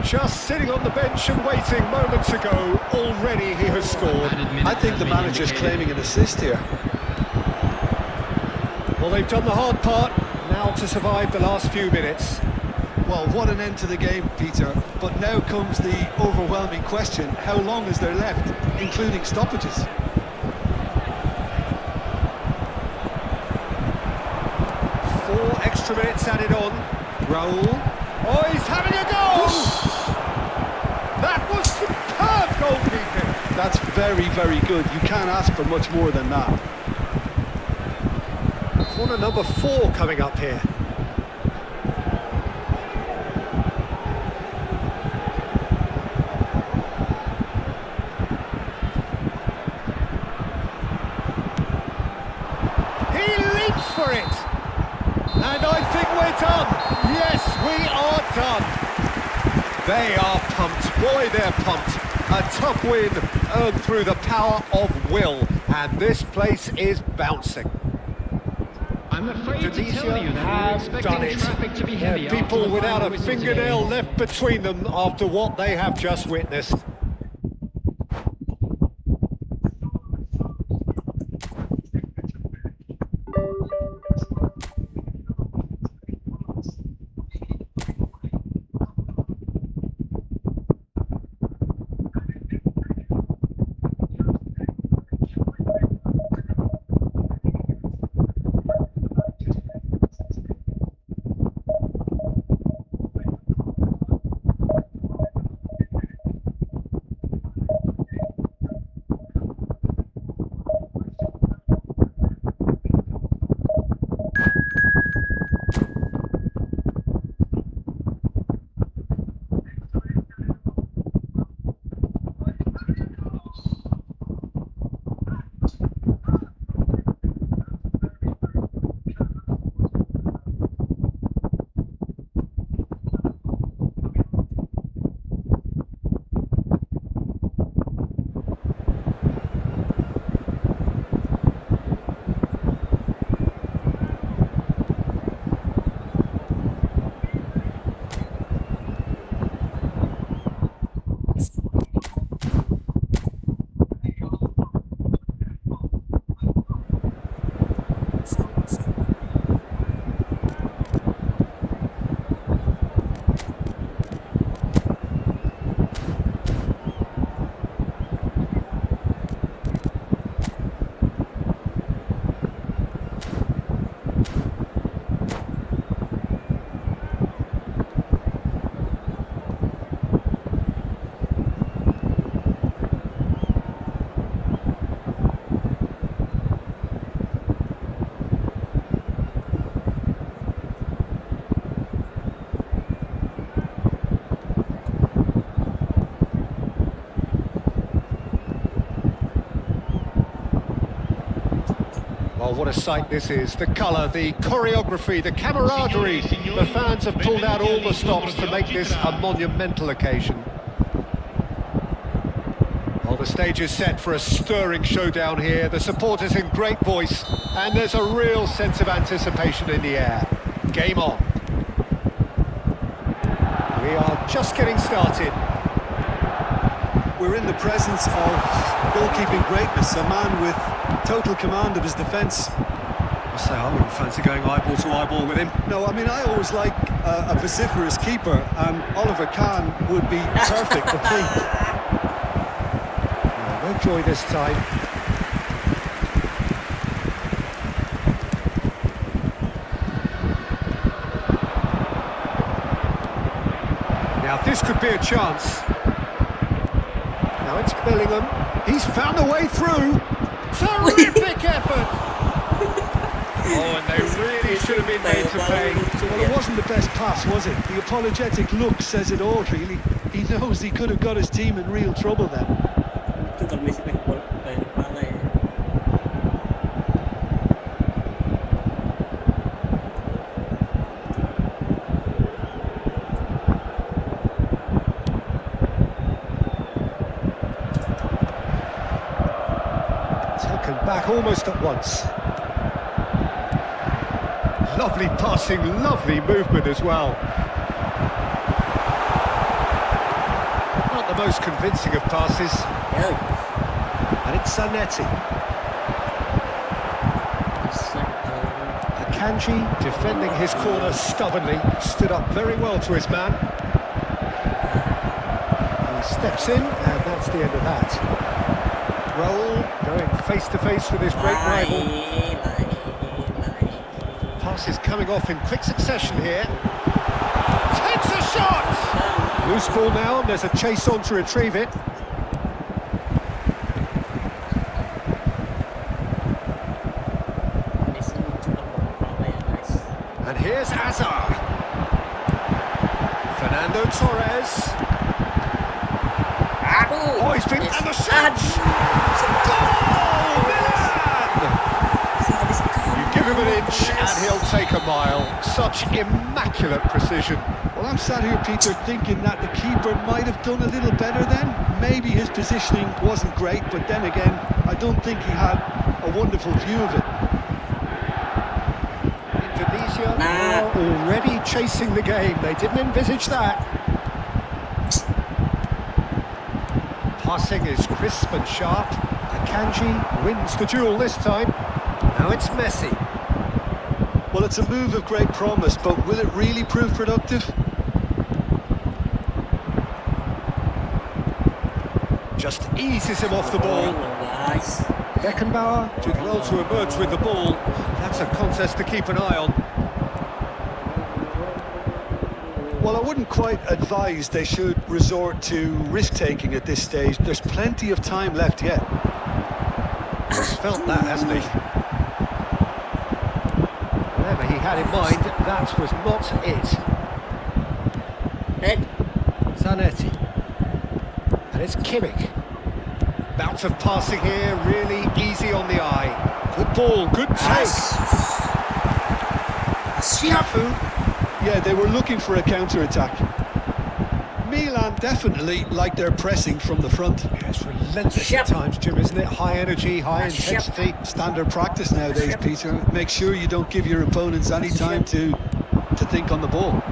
Just sitting on the bench and waiting moments ago, already he has scored. I think the manager's claiming an assist here. Well, they've done the hard part, now to survive the last few minutes. Well, what an end to the game, Peter. But now comes the overwhelming question, how long is there left, including stoppages? Four extra minutes added on. Raul. Oh, he's having a goal! That was superb goalkeeping. That's very, very good. You can't ask for much more than that. Corner number 4 coming up here. For it, and I think we're done. Yes, we are done. They are pumped. Boy, they're pumped. A tough win earned through the power of will, and this place is bouncing. I'm afraid to Tunisia tell you that we were have done expecting it. traffic to be heavy after People the without final a whistle fingernail today. left between them after what they have just witnessed. Oh, what a sight this is. The colour, the choreography, the camaraderie. The fans have pulled out all the stops to make this a monumental occasion. Well, the stage is set for a stirring showdown here. The supporters in great voice, and there's a real sense of anticipation in the air. Game on. We are just getting started. We're in the presence of goalkeeping greatness, a man with total command of his defence. I say I wouldn't fancy going eyeball to eyeball with him. No, I mean, I always like a vociferous keeper, and Oliver Kahn would be perfect for me. No joy this time. Now this could be a chance. Now it's Bellingham. He's found a way through. Terrific effort! Oh, and they really should have been made to pay. Well, it wasn't the best pass, was it? The apologetic look says it all, really. He knows he could have got his team in real trouble then. Itu kalau Messi pakai bola kepala ya. Taken back almost at once. Lovely passing, lovely movement as well. Not the most convincing of passes. Ya. And it's Zanetti. Akanji defending his corner stubbornly, stood up very well to his man. He steps in, and that's the end of that. Raul going face to face with his great rival. Passes coming off in quick succession here. Takes a shot! Loose ball now, and there's a chase on to retrieve it. And here's Azar. Fernando Torres. Oh, he's been... And the shot! Goal! Milan! You give him an inch and he'll take a mile. Such immaculate precision. Well, I'm sat here, Peter, thinking that the keeper might have done a little better then. Maybe his positioning wasn't great, but then again, I don't think he had a wonderful view of it. Indonesia are already chasing the game. They didn't envisage that. Passing is crisp and sharp. Akanji wins the duel this time. Now it's Messi. Well, it's a move of great promise, but will it really prove productive? Just eases him off the ball. Guys. Beckenbauer did well to emerge with the ball. That's a contest to keep an eye on. Well, I wouldn't quite advise they should resort to risk-taking at this stage. There's plenty of time left yet. He's felt that, hasn't he? Whatever he had in mind, that was not it. Zanetti. And it's Kimmich. Bout of passing here, really easy on the eye. Good ball, good take. Cafu. Yeah, they were looking for a counter-attack. Milan definitely like their pressing from the front. Yeah, it's relentless at times, Jim, isn't it? High energy, high intensity. Standard practice nowadays, Peter. Make sure you don't give your opponents any time to think on the ball.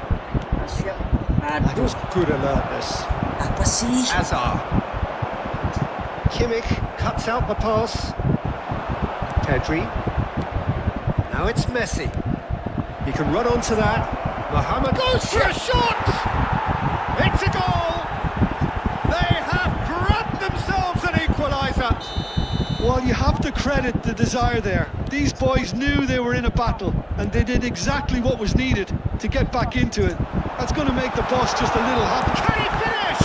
That was good alertness. Apa sih? Azar. Kimmich cuts out the pass. Pedri. Now it's Messi. He can run onto that. Mohamed goes for a shot! It's a goal! They have grabbed themselves an equaliser. Well, you have to credit the desire there. These boys knew they were in a battle, and they did exactly what was needed to get back into it. That's going to make the boss just a little happy. Can he finish?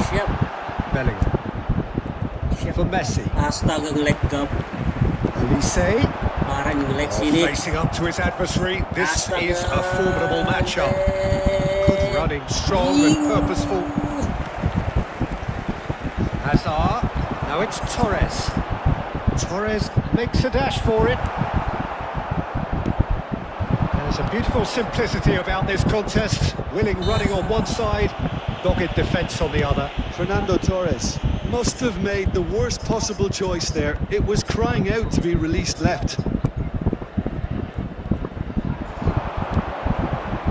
Siap. Bellingham. For Messi. Astaga, nge-lag gap. Olise. Parah nge-lag sini. Facing up to his adversary. This is a formidable matchup. Good running, strong and purposeful. Hazard. Now it's Torres. Torres makes a dash for it. There's a beautiful simplicity about this contest. Willing running on one side, dogged defence on the other. Fernando Torres must have made the worst possible choice there. It was crying out to be released left.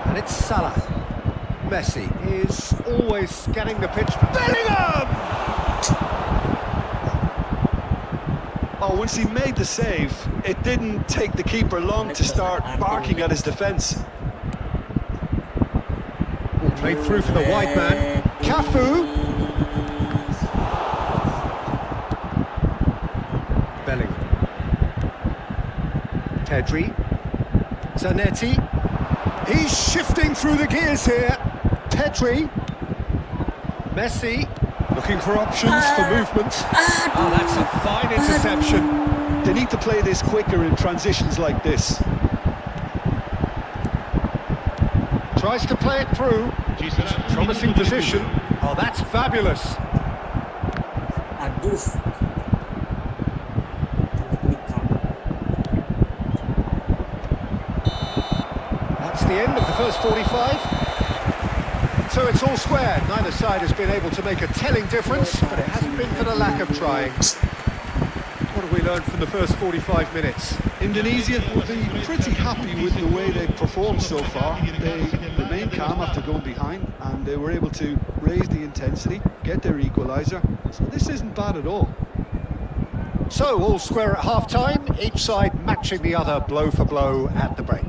And it's Salah. Messi is always scanning the pitch. Bellingham! Oh, once he made the save, it didn't take the keeper long to start barking at his defence. Played through for the wide man. Cafu! Bellingham. Pedri. Zanetti. He's shifting through the gears here. Pedri. Messi. Looking for options for movement. Oh, that's a fine interception. They need to play this quicker in transitions like this. Tries to play it through. Promising position. Oh, that's fabulous. Aduh. That's the end of the first 45. So it's all square. Neither side has been able to make a telling difference, but it hasn't been for the lack of trying. What have we learned from the first 45 minutes? Indonesia will be pretty happy with the way they've performed so far. They remained calm after going behind, and they were able to raise the intensity, get their equaliser. So this isn't bad at all. So all square at half-time, each side matching the other blow for blow at the break.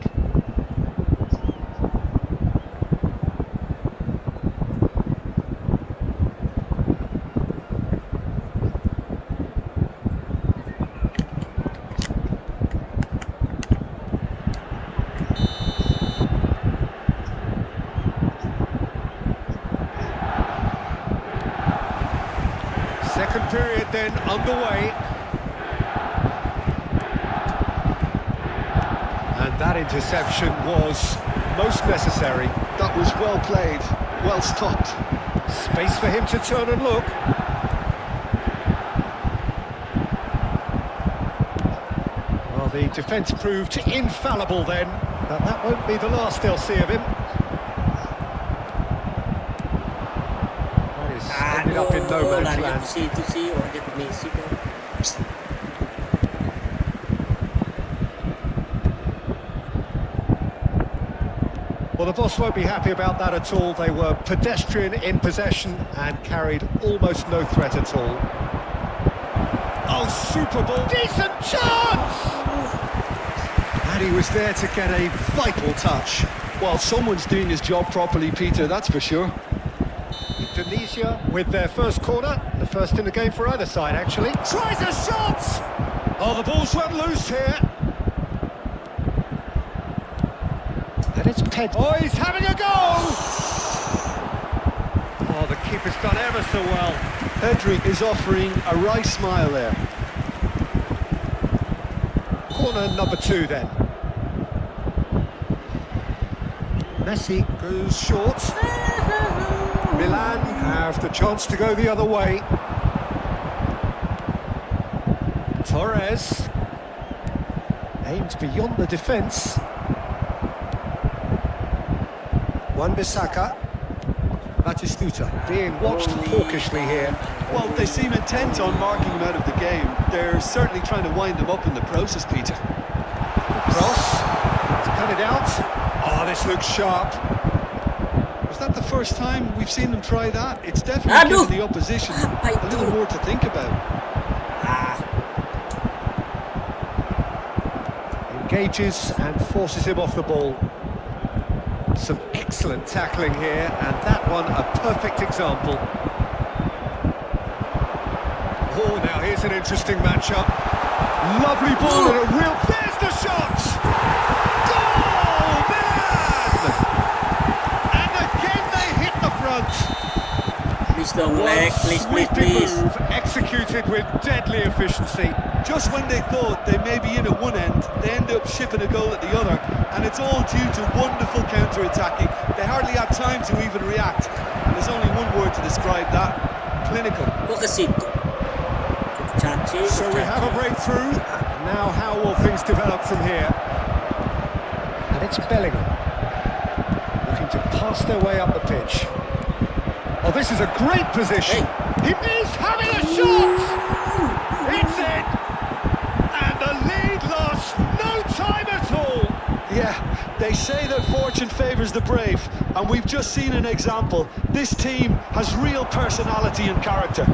Second period then underway. And that interception was most necessary. That was well played, well stopped. Space for him to turn and look. Well, the defence proved infallible then, but that won't be the last they'll see of him. That is ended up in no man's lari land. ke situ sih, orang dia ke Messi kan. Well, the boss won't be happy about that at all. They were pedestrian in possession and carried almost no threat at all. Oh, super ball. Decent chance! And he was there to get a vital touch. Well, someone's doing his job properly, Peter, that's for sure. Indonesia with their first corner. The first in the game for either side, actually. Tries a shot! Oh, the ball's run loose here. And it's Pedri. Oh, he's having a go! Oh, the keeper's done ever so well. Pedri is offering a wry smile there. Corner number 2 then. Messi goes short. Milan have the chance to go the other way. Torres aimed beyond the defence. Wan-Bissaka. Batistuta being watched hawkishly here. Well, they seem intent on marking him out of the game. They're certainly trying to wind him up in the process, Peter. Cross. To cut it out. Oh, this looks sharp. Was that the first time we've seen them try that? It's definitely given the opposition a little more to think about. Engages and forces him off the ball. Some excellent tackling here, and that one a perfect example. Oh, now here's an interesting matchup. Lovely ball and a real... There's the shot! Goal, man! And again they hit the front. Please don't lag, please. Move, executed with deadly efficiency. Just when they thought they may be in at one end, they end up shipping a goal at the other, and it's all due to wonderful counter-attacking. They hardly had time to even react, and there's only one word to describe that: clinical. Kok ke situ? Caci. So we have a breakthrough. Now how will things develop from here? And it's Bellingham. Looking to pass their way up the pitch. Oh, this is a great position. He is having a shot! It's in! And the lead lost no time at all! Yeah, they say that fortune favours the brave, and we've just seen an example. This team has real personality and character.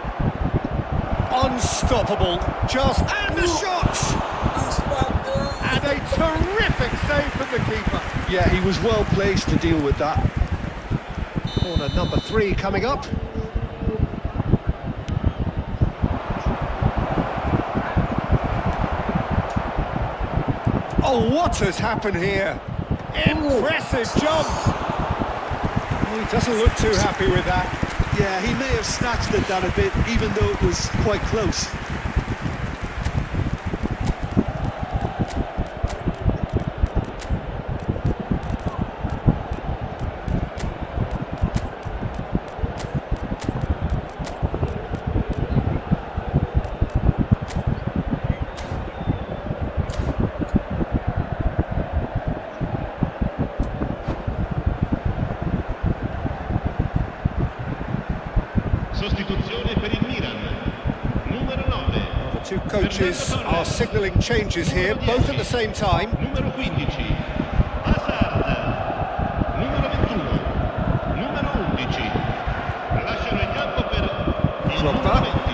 Unstoppable. And the shots! And a terrific save from the keeper. Yeah, he was well placed to deal with that. Corner number 3 coming up. Oh, what has happened here? Impressive jump! He doesn't look too happy with that. Yeah, he may have snatched at that a bit, even though it was quite close. Sostituzione per il Milan. Numero 9. The two coaches are signalling changes here, both at the same time. Numero 15. Hazard. Numero 21. Numero 11. Lasciano il campo per il Drogba. numero 20.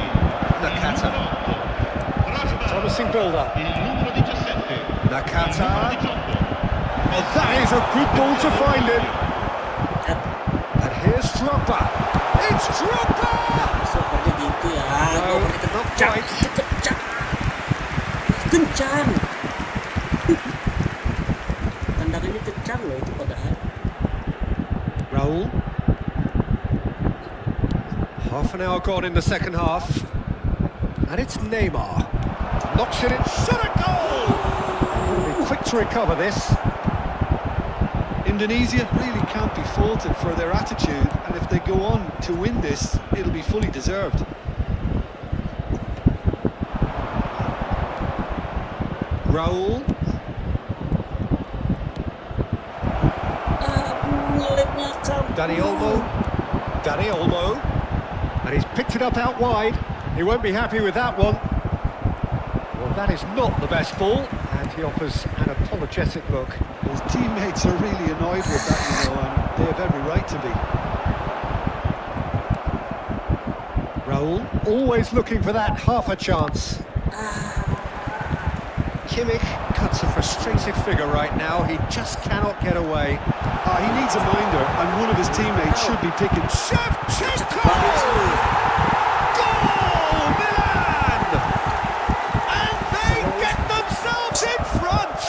Nakata. Il numero 8. Promising build-up. Il numero 17. Nakata. Il numero 18. Oh, that is a good ball to find him. And here's Drogba. It's Drogba! Seperti gitu ya. No, Gua pakai not kencang, quite. kencang. Kencang. Tendangannya kencang loh itu padahal. Raul. Half an hour gone in the second half. And it's Neymar. Knocks it in. Shot a goal! Will be quick to recover this. Indonesia really can't be faulted for their attitude, and if they go on to win this, it'll be fully deserved. Raul. Dani Olmo. And he's picked it up out wide. He won't be happy with that one. Well, that is not the best ball, and he offers an apologetic look. His teammates are really annoyed with that, you know, and they have every right to be. Raul, always looking for that half a chance. Kimmich cuts a frustrated figure right now. He just cannot get away. He needs a minder, and one of his teammates should be picking. Shevchenko! Goal, Milan! And they get themselves in front!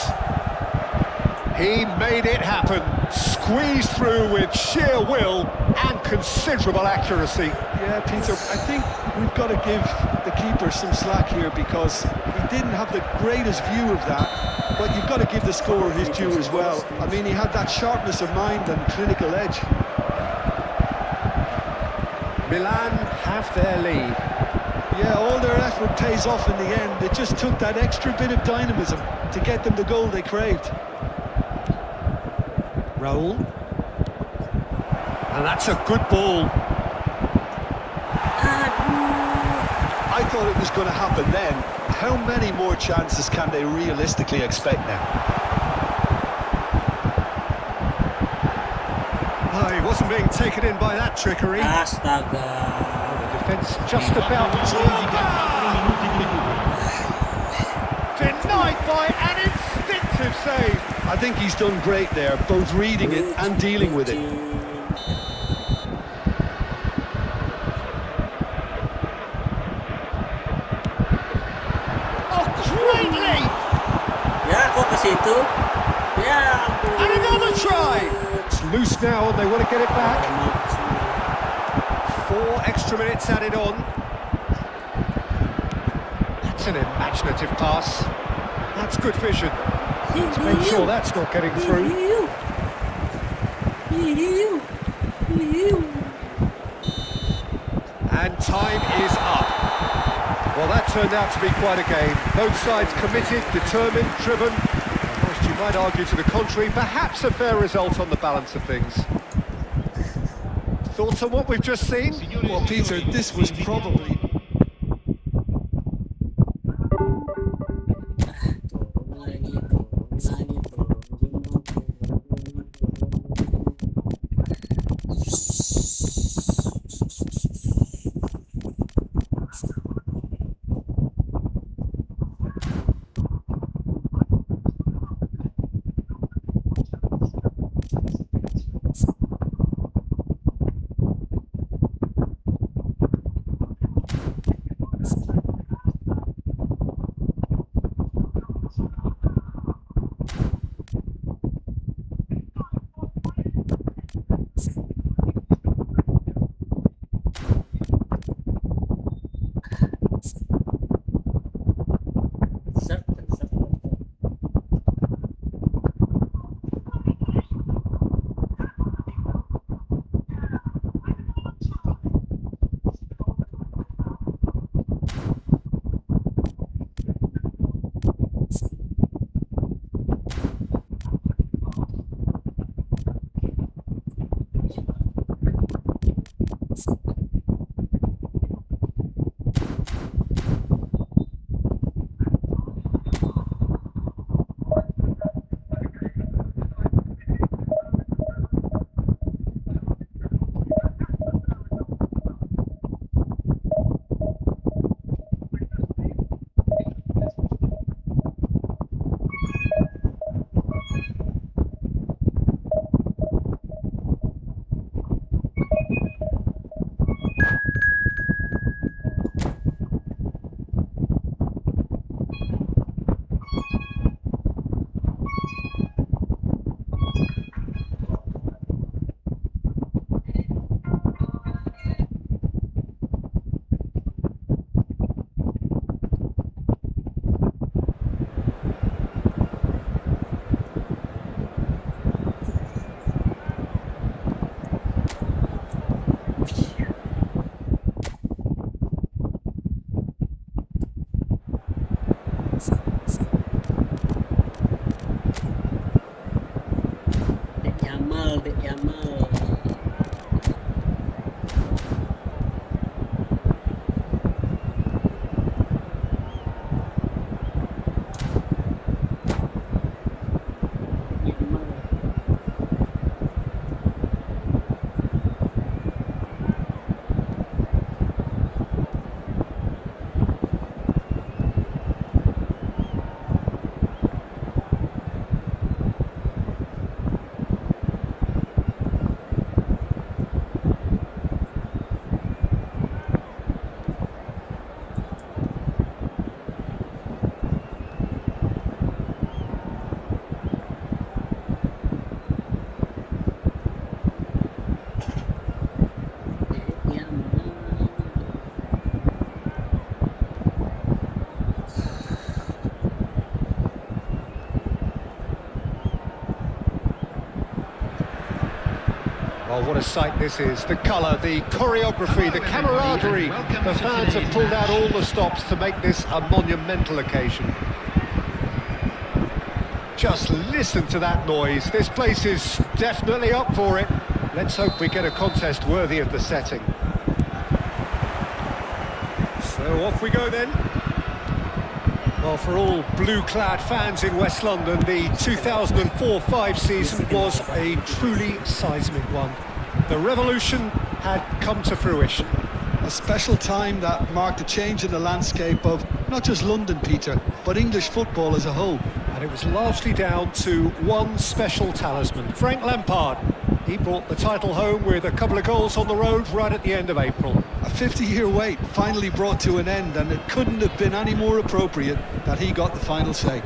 He made it happen. Squeezed through with sheer will and considerable accuracy. Yeah, Peter, I think we've got to give the keeper some slack here because he didn't have the greatest view of that, but you've got to give the scorer his due as well. I mean, he had that sharpness of mind and clinical edge. Milan have their lead. Yeah, all their effort pays off in the end. It just took that extra bit of dynamism to get them the goal they craved. Raul. And that's a good ball. I thought it was going to happen then. How many more chances can they realistically expect now? Oh, he wasn't being taken in by that trickery. Astaga. The defence just about... Denied by an instinctive save. I think he's done great there, both reading it and dealing with it. Oh, great leap! Ya, kok ke situ? Ya ampun. And another try! It's loose now and they want to get it back. 4 extra minutes added on. That's an imaginative pass. That's good vision. Let's make sure that's not getting through. And time is up. Well, that turned out to be quite a game. Both sides committed, determined, driven. Whilst you might argue to the contrary, perhaps a fair result on the balance of things. Thoughts on what we've just seen? Well, Peter, this was probably... Turun lagi, turun. Serve, serve. Dek Yamal. Yamal. Dek Yamal. Oh, what a sight this is. The colour, the choreography, the camaraderie. The fans have pulled out all the stops to make this a monumental occasion. Just listen to that noise. This place is definitely up for it. Let's hope we get a contest worthy of the setting. So off we go then. Well, for all blue-clad fans in West London, the 2004-05 season was a truly seismic one. The revolution had come to fruition. A special time that marked a change in the landscape of not just London, Peter, but English football as a whole. And it was largely down to one special talisman, Frank Lampard. He brought the title home with a couple of goals on the road right at the end of April. A 50-year wait finally brought to an end, and it couldn't have been any more appropriate that he got the final say.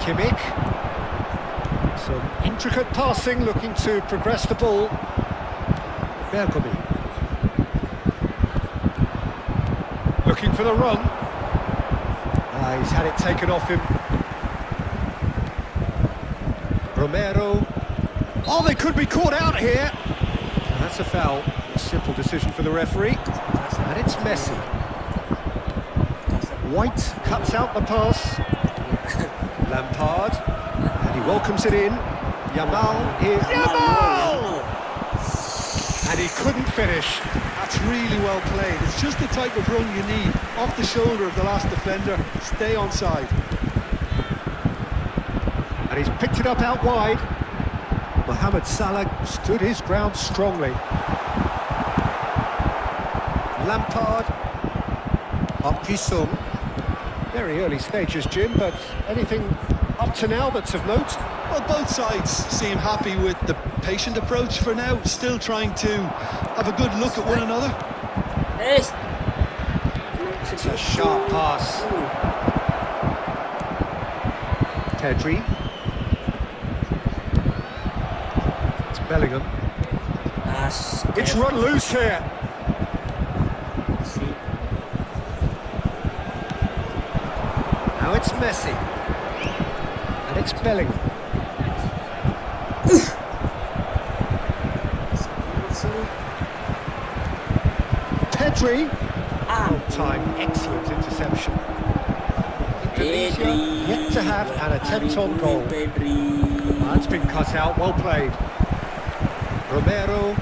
Kimmich. Some intricate passing, looking to progress the ball. Bergkamp. looking for the run. He's had it taken off him. Romero. Oh, they could be caught out here. That's a foul. A simple decision for the referee. And it's Messi. White cuts out the pass. Lampard. And he welcomes it in. Yamal is... Yamal! And he couldn't finish. That's really well played. It's just the type of run you need. Off the shoulder of the last defender. Stay onside. And he's picked it up out wide. Mohamed Salah stood his ground strongly. Lampard. Up-Jisung. Very early stages, Jim, but anything up to now that's of note? Well, both sides seem happy with the patient approach for now, still trying to have a good look at one another. It's It's a sharp pass. Pedri. It's Bellingham. It's run loose here. Now it's Messi. And it's Bellingham. Pedri. Time, excellent interception. Indonesia yet to have an attempt on goal. That's been cut out, well played. Romero.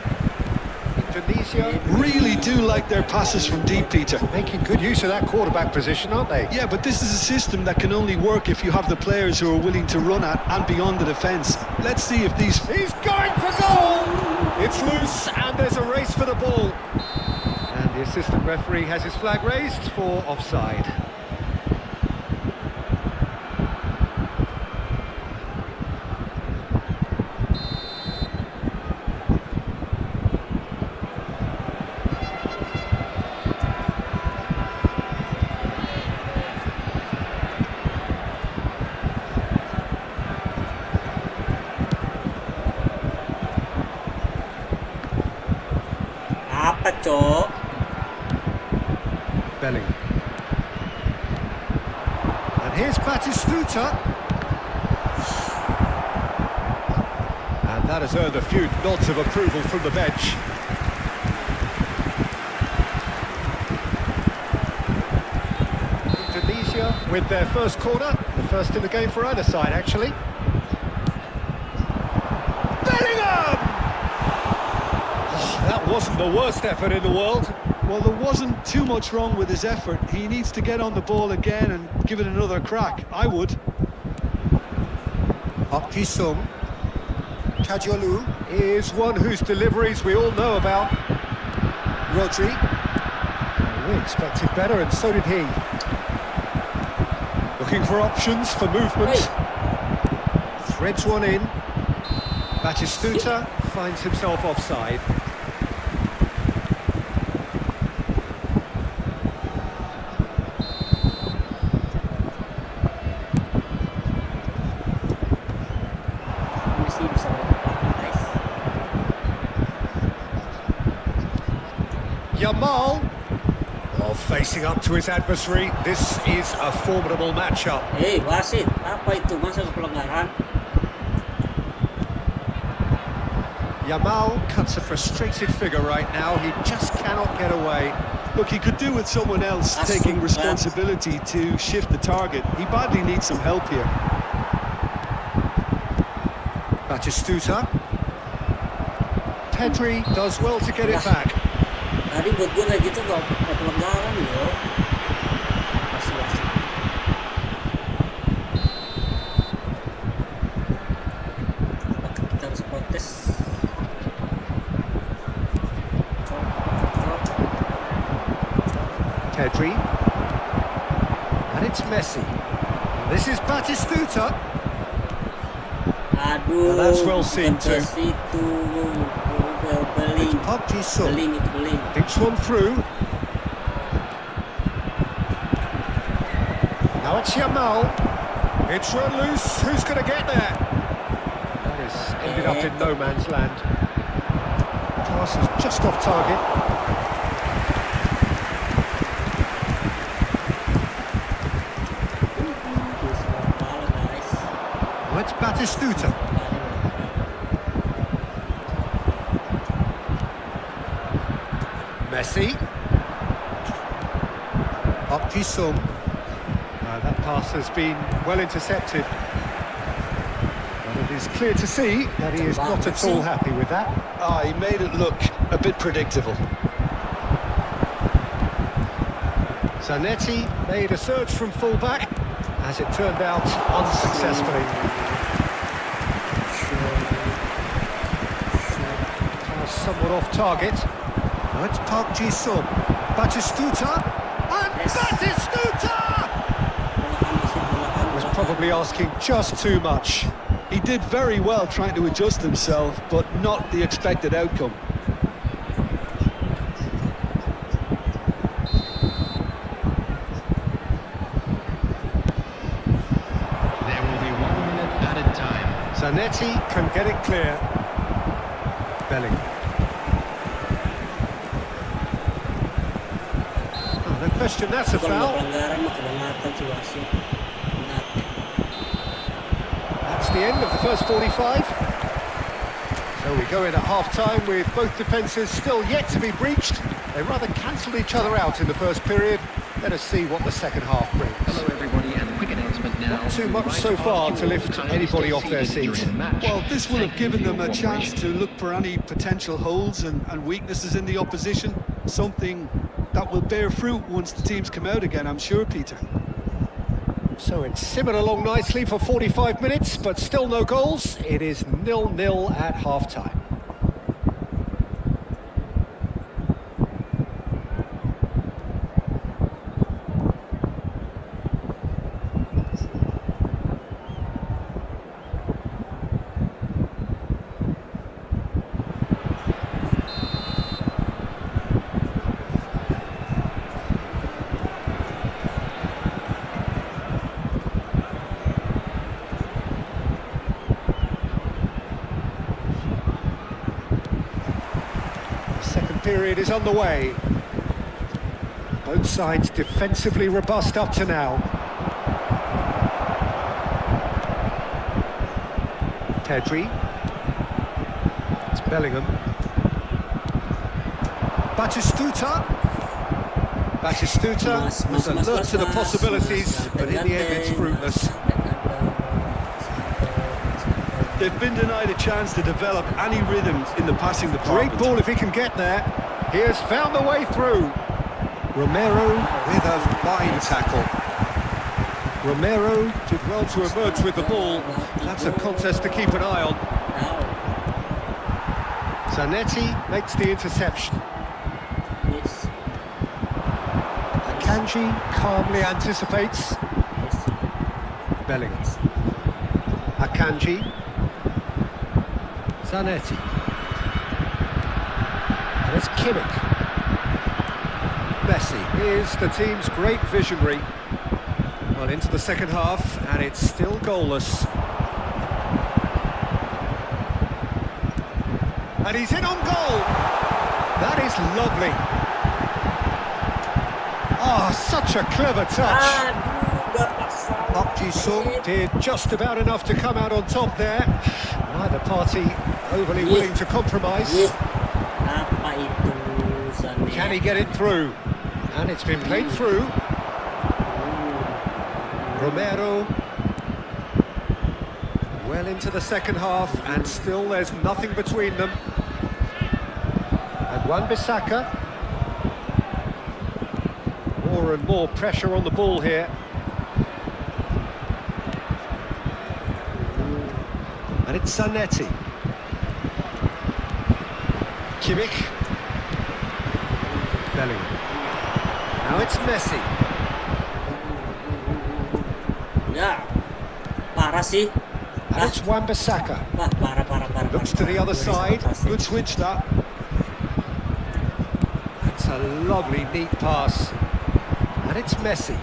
Indonesia Really do like their passes from deep, Peter. making good use of that quarterback position, aren't they? Yeah, but this is a system that can only work if you have the players who are willing to run at and beyond the defence. Let's see if these... He's going for goal! It's loose and there's a race for the ball. And the assistant referee has his flag raised for offside. Apa, Cok? Bellingham. And here's Batistuta. And that has earned a few nods of approval from the bench. Indonesia with their first corner, the first in the game for either side, actually. Bellingham! Oh, that wasn't the worst effort in the world. Well, there wasn't too much wrong with his effort. He needs to get on the ball again and give it another crack. I would. Up-Jisung. Kajolu is one whose deliveries we all know about. Rodri. We expected better, and so did he. Looking for options for movement. Threads one in. Batistuta finds himself offside. Yamal, well, facing up to his adversary. This is a formidable matchup. Wasit, apa itu? Masa ke pelanggaran? Yamal cuts a frustrated figure right now. He just cannot get away. Look, he could do with someone else taking responsibility to shift the target. He badly needs some help here. Batistuta. Pedri does well to get it back. Tadi buat gue kayak gitu gak pelanggaran loh. Wasit. Kita harus protes. Pedri. And it's Messi. This is Batistuta. Aduh. Now that's well seen too. Itu It's Up-Jisung. Beling. Thinks one through. Now it's Yamal. It's run loose. Who's going to get there? That has ended up in no man's land. Pass is just off target. Batistuta. Messi. Up Jisung. That pass has been well intercepted. But it is clear to see that he is not at all happy with that. Ah, he made it look a bit predictable. Zanetti made a surge from full-back, as it turned out unsuccessfully. Pass somewhat off target. Now it's Park Ji-sung. Batistuta, and Batistuta! Was probably asking just too much. He did very well trying to adjust himself, but not the expected outcome. There will be 1 minute added time. Zanetti can get it clear. Belling. Oh, no question, that's a foul. That's the end of the first 45. So we go in at half-time with both defences still yet to be breached. They rather cancelled each other out in the first period. Let us see what the second half brings. Hello everybody, and a quick announcement now. Not too much so far to lift anybody off their seats. Well, this will have given them a chance to look for any potential holes and weaknesses in the opposition. Something that will bear fruit once the teams come out again, I'm sure, Peter. So it's simmered along nicely for 45 minutes, but still no goals. It is 0-0 at half-time. Period is underway. Both sides defensively robust up to now. Pedri. It's Bellingham. Batistuta. Batistuta was alert to the possibilities, but in the end it's fruitless. They've been denied a chance to develop any rhythm in the passing department. Great ball if he can get there. He has found the way through. Romero with a fine tackle. Romero did well to emerge with the ball. That's a contest to keep an eye on. Zanetti makes the interception. Akanji calmly anticipates. Bellingham. Akanji. Zanetti. And it's Kimmich. Messi is the team's great visionary. Well, into the second half, and it's still goalless. And he's in on goal! That is lovely. Ah, such a clever touch. Park Ji-sung did just about enough to come out on top there. Neither party overly willing to compromise. Can he get it through? And it's been played through. Romero. Well into the second half, and still there's nothing between them. And Wan-Bissaka. More and more pressure on the ball here. And it's Zanetti. Kimmich. Bellingham. Now it's Messi. Ya, parah sih. And it's Wan-Bissaka. Parah. Looks to the other side. Good switch, that. That's a lovely, neat pass. And it's Messi.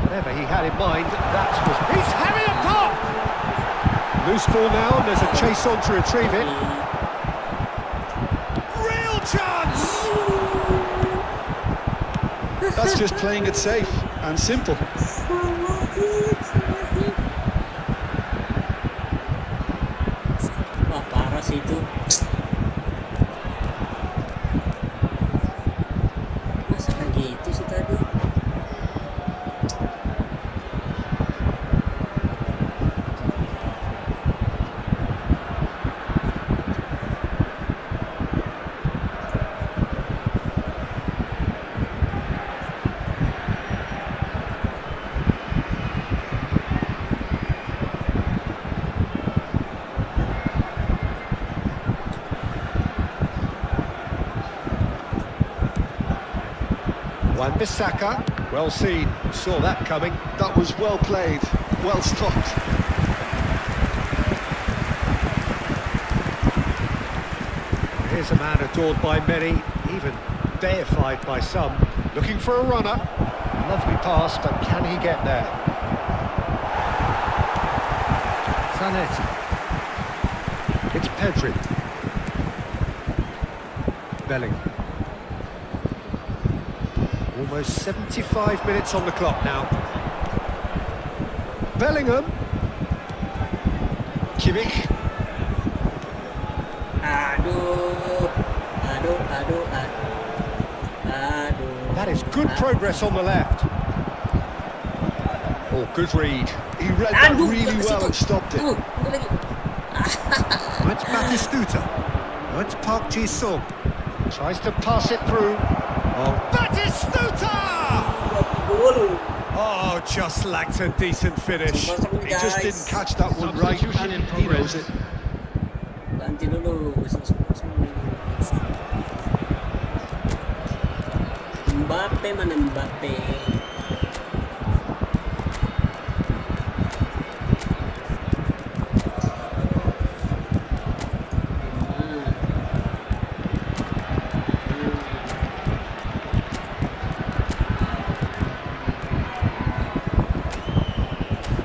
Whatever he had in mind, that was... He's having a pop! Loose ball now, and there's a chase on to retrieve it. Real chance! That's just playing it safe and simple. Wan-Bissaka, well seen, saw that coming. That was well played, well stopped. Here's a man adored by many, even deified by some. Looking for a runner. Lovely pass, but can he get there? Zanetti. It's Pedri. Bellingham. Almost 75 minutes on the clock now. Bellingham. Kimmich. Aduh. That is good progress on the left. Oh, good read. He read that really well and stopped it. That's Batistuta. That's Park Ji-sung. Tries to pass it through. Oh, Batistuta! Oh, just lacked a decent finish. He just didn't catch that one right, Substitution in and he knows progress. it. Ganti dulu. Mbappe mana Mbappe?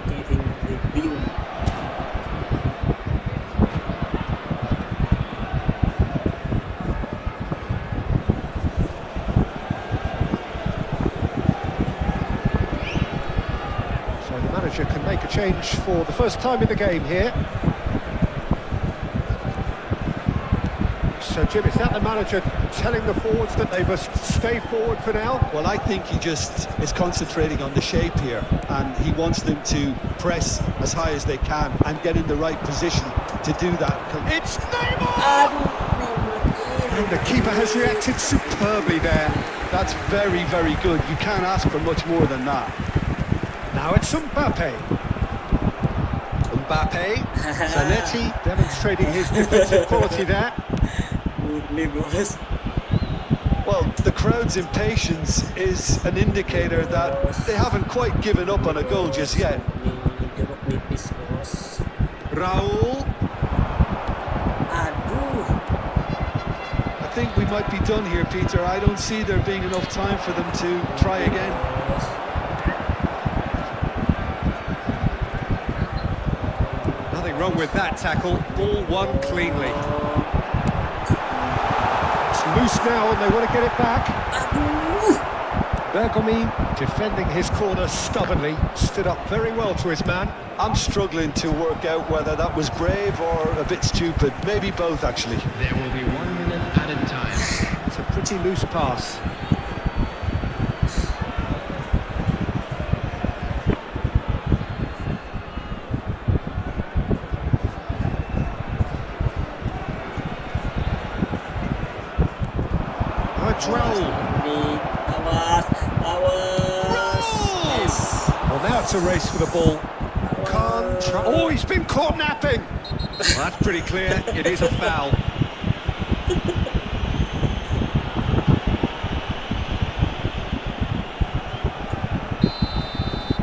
Kevin De Bruyne. So the manager can make a change for the first time in the game here. So Jim, is that the manager telling the forwards that they must stay forward for now? Well, I think he just is concentrating on the shape here, and he wants them to press as high as they can and get in the right position to do that. It's Neymar! And the keeper has reacted superbly there. That's very, very good. You can't ask for much more than that. Now it's Mbappe. Mbappe, Zanetti demonstrating his defensive quality there. Well, the crowd's impatience is an indicator that they haven't quite given up on a goal just yet. Raul, Aduh. I think we might be done here, Peter. I don't see there being enough time for them to try again. nothing wrong with that tackle. Ball won cleanly. It's loose now and they want to get it back. Bergomi, defending his corner stubbornly, stood up very well to his man. I'm struggling to work out whether that was brave or a bit stupid. Maybe both, actually. There will be 1 minute added time. It's a pretty loose pass. Well, now it's a race for the ball. Oh, he's been caught napping. Well, that's pretty clear. It is a foul.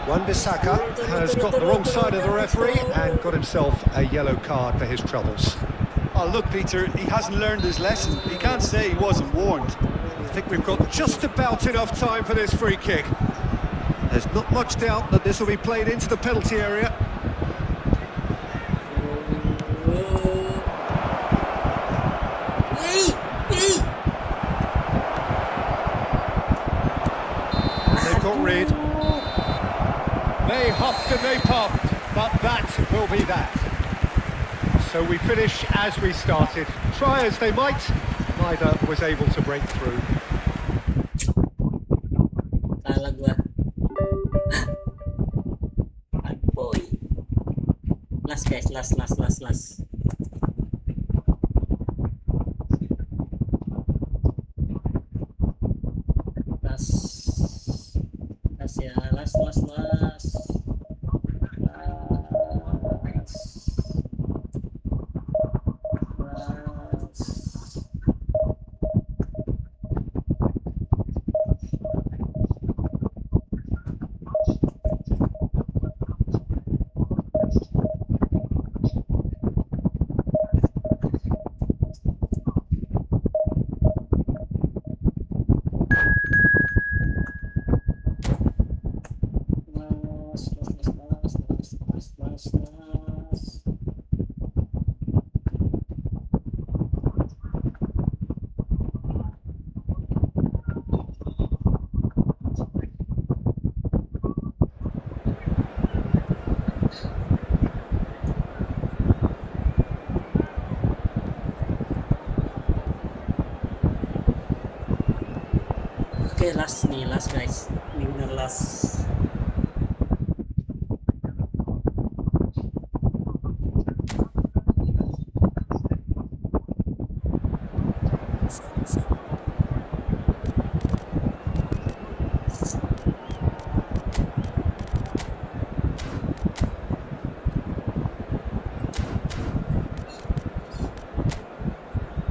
Wan-Bissaka has got the wrong side of the referee and got himself a yellow card for his troubles. Oh, look, Peter, he hasn't learned his lesson. He can't say he wasn't warned. I think we've got just about enough time for this free kick. There's not much doubt that this will be played into the penalty area. And they've got rid. They huffed and they puffed, but that will be that. So we finish as we started. Try as they might, neither was able to break through. Kalah gua. Boy. Last guys, last. Last ya, last. Oke, last guys. Ini benar last.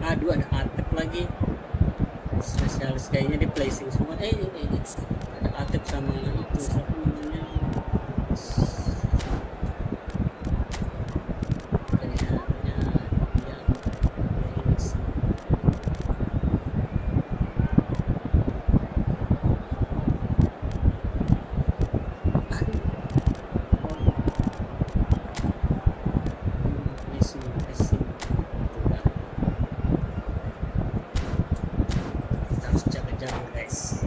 Aduh, ada Atep lagi. Spesialis kayaknya di placing semua. Ada Atep sama itu siapa namanya? Kayaknya ya. Placing. Harus jaga-jaga guys.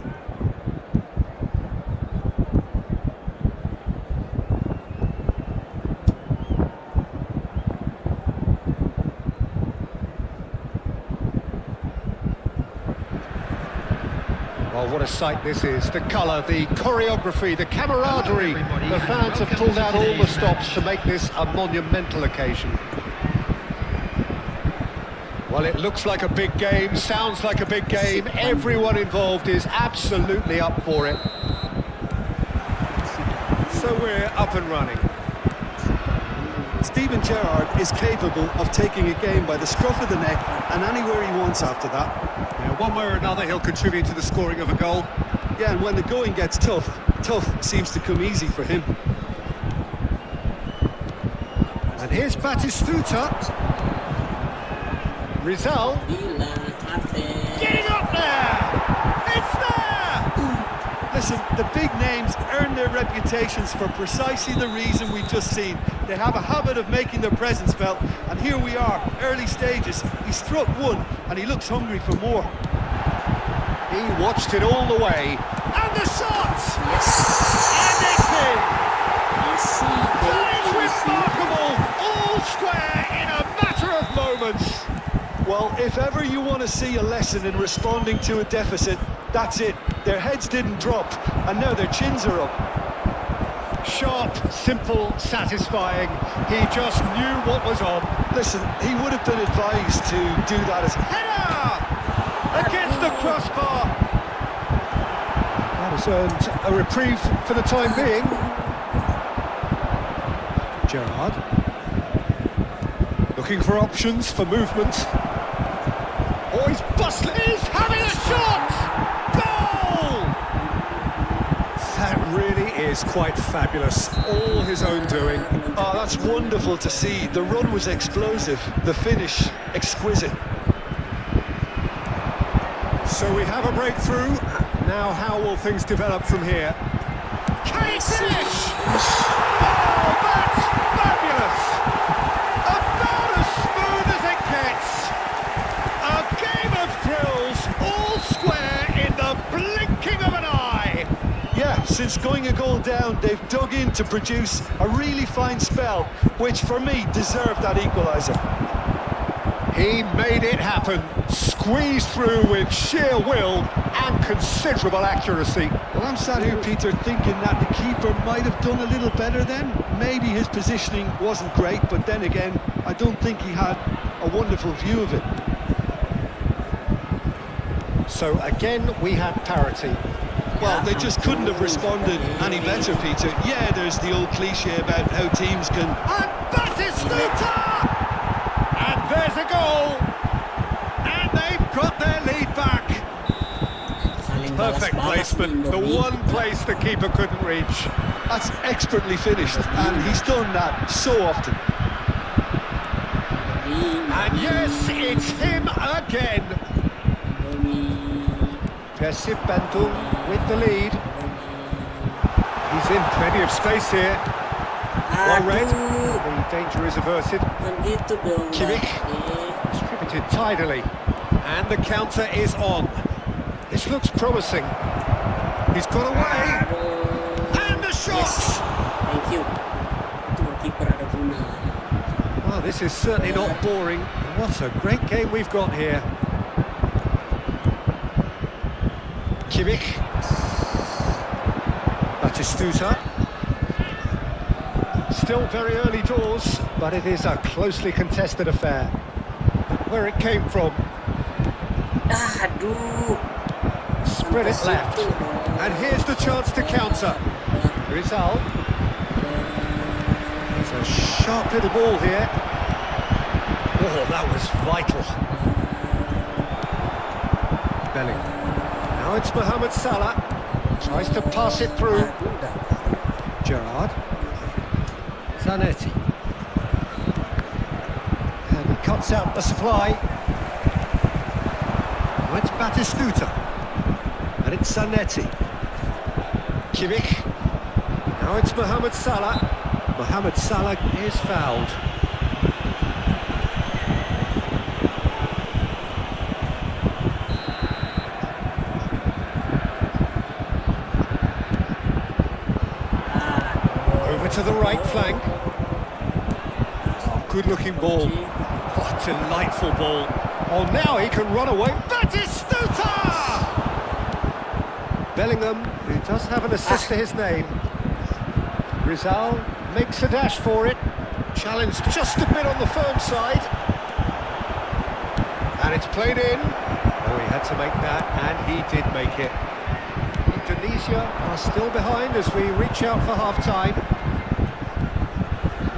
Well, what a sight this is. The colour, the choreography, the camaraderie. The fans have pulled out all the stops to make this a monumental occasion. Well, it looks like a big game, sounds like a big game. Everyone involved is absolutely up for it. So we're up and running. Steven Gerrard is capable of taking a game by the scruff of the neck and anywhere he wants after that. Yeah, one way or another, he'll contribute to the scoring of a goal. Yeah, and when the going gets tough seems to come easy for him. And here's Batistuta. Rizal. Getting up there! It's there! Listen, the big names earn their reputations for precisely the reason we've just seen. They have a habit of making their presence felt, and here we are, early stages. He struck one, and he looks hungry for more. He watched it all the way. And the shot! Yes. And it's in! That is Yes. remarkable! All square in a matter of moments. Well, if ever you want to see a lesson in responding to a deficit, that's it. Their heads didn't drop, and now their chins are up. Sharp, simple, satisfying. He just knew what was on. Listen, he would have been advised to do that as... Header! Against the crossbar. That has earned a reprieve for the time being. Gerrard. Looking for options for movement. Oh, he's bustling. He's having a shot! Goal! That really is quite fabulous. All his own doing. Oh, that's wonderful to see. The run was explosive, the finish exquisite. So we have a breakthrough. Now how will things develop from here? Can he finish? Oh, that's fabulous! About as smooth as it gets. A game of thrills, all square in the blinking of an eye. Yeah, since going a goal down, they've dug in to produce a really fine spell, which for me deserved that equaliser. He made it happen, squeezed through with sheer will and considerable accuracy. Well, I'm sat here, Peter, thinking that the keeper might have done a little better then. Maybe his positioning wasn't great, but then again, I don't think he had a wonderful view of it. So again, we have parity. Well, they just couldn't have responded any better, Peter. Yeah, there's the old cliche about how teams can... And Batistuta! And there's a goal! And they've got their lead back. Perfect placement, the one place the keeper couldn't reach. That's expertly finished, and he's done that so often. And yes, it's him again. Persib Bandung with the lead. He's in plenty of space here. One red. The danger is averted. Kimmich distributed tidily. And the counter is on. This looks promising. He's got away. And the shot! Yes. Thank you. Well, this is certainly not boring. What a great game we've got here. Kimmich. Batistuta. Still very early doors, but it is a closely contested affair. Where it came from. Aduh. Spread it left. And here's the chance to counter. Rizal. It's a sharp little ball here. Oh, that was vital. Bellingham. Now it's Mohamed Salah. Tries to pass it through. Gerrard. Zanetti. And he cuts out the supply. Now it's Batistuta. And it's Zanetti. Kimmich. Now it's Mohamed Salah. Mohamed Salah is fouled. Over to the right flank. Oh, good-looking ball. What a delightful ball. Oh, now he can run away. Batistuta! Bellingham, who does have an assist to his name. Rizal makes a dash for it. Challenged just a bit on the firm side. And it's played in. Oh, he had to make that, and he did make it. Indonesia are still behind as we reach out for half-time.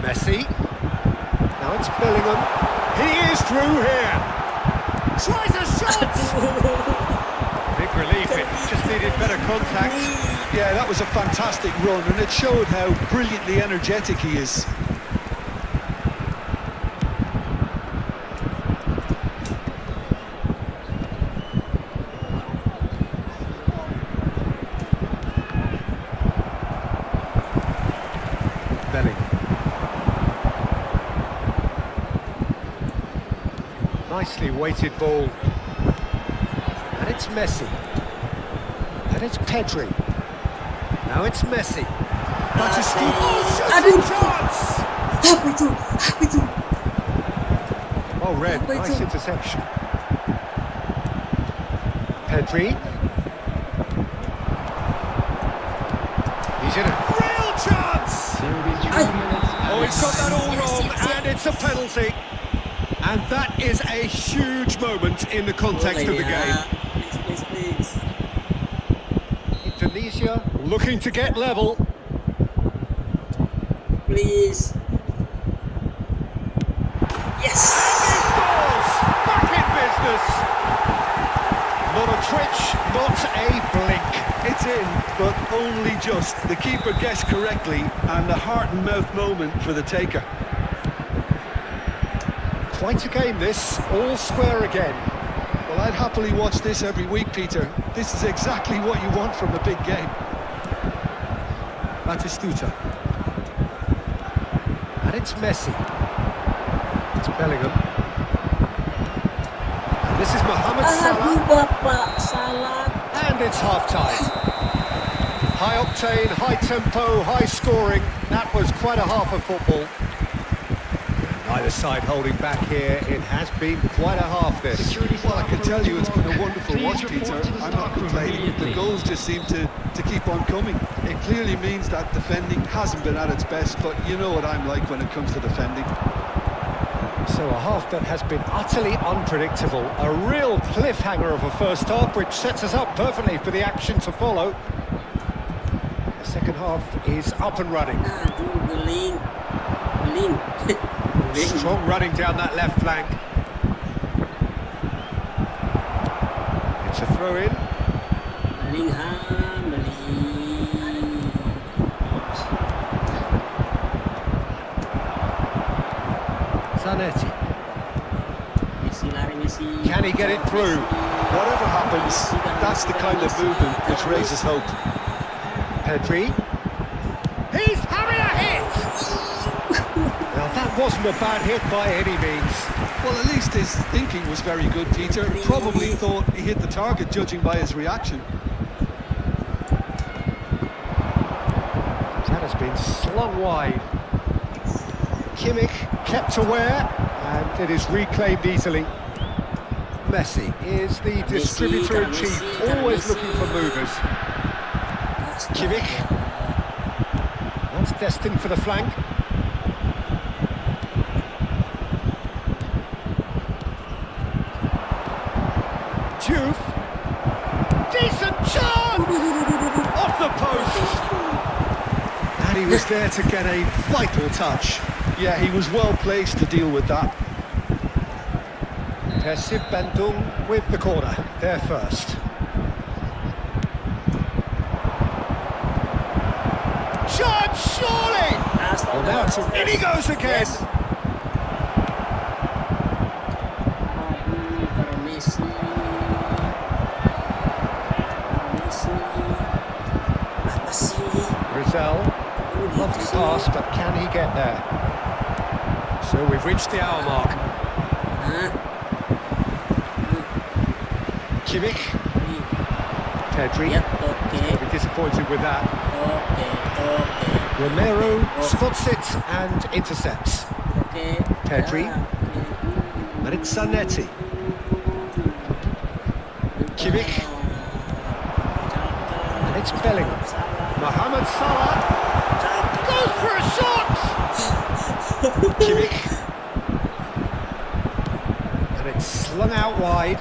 Messi. Now it's Bellingham. He is through here. Tries a shot! Big relief, it just needed better contact. Yeah, that was a fantastic run, and it showed how brilliantly energetic he is. Bellingham. Nicely weighted ball. And it's Messi. And it's Pedri. Now it's Messi. Batistuta. Oh, shooting chance! Oh, red. Nice interception. Pedri. He's in a real chance! There will be 3 minutes. Oh, he's got that all wrong, and it's a penalty. And that is a huge moment in the context of the game. Please. Indonesia looking to get level. Please. Yes! And he scores! Back in business! Not a twitch, not a blink. It's in, but only just. The keeper guessed correctly, and a heart and mouth moment for the taker. Quite a game this, all square again. Well, I'd happily watch this every week, Peter. This is exactly what you want from a big game. Batistuta. And it's Messi. It's Bellingham. And this is Mohamed Salah. Bapak Salah. And it's half-time. High octane, high tempo, high scoring. That was quite a half of football. Either side holding back here. It has been quite a half this. Well, I can tell you it's been a wonderful watch, Peter. I'm not complaining. The goals just seem to keep on coming. It clearly means that defending hasn't been at its best, but you know what I'm like when it comes to defending. So a half that has been utterly unpredictable. A real cliffhanger of a first half, which sets us up perfectly for the action to follow. The second half is up and running. Aduh, Beling. Strong running down that left flank. It's a throw-in. Beling. Zanetti. Messi. Can he get it through? Whatever happens, that's the kind of movement which raises hope. Pedri. He's having a hit! Now that wasn't a bad hit by any means. Well, at least his thinking was very good, Peter. Probably thought he hit the target, judging by his reaction. That has been slung wide. Kimmich kept aware, and it is reclaimed easily. Messi is the distributor-in-chief, always looking for movers. Kimmich. That's destined for the flank. Juve. Decent chance! Off the post! And he was there to get a vital touch. Yeah, he was well placed to deal with that. Persib Bandung with the corner, there first. Shot, surely! Well, now it's in he goes again! Yes. Para Messi. Apa sih? Rizal, lovely pass, but can he get there? So we've reached the hour mark. Hah? Kimmich, Pedri, Yep, okay. be disappointed with that. Okay. Romero spots it and intercepts. Okay. Pedri. Yeah, And it's Zanetti. Kimmich, and it's Bellingham. Mohamed Salah goes for a shot! Kimmich. And it's slung out wide.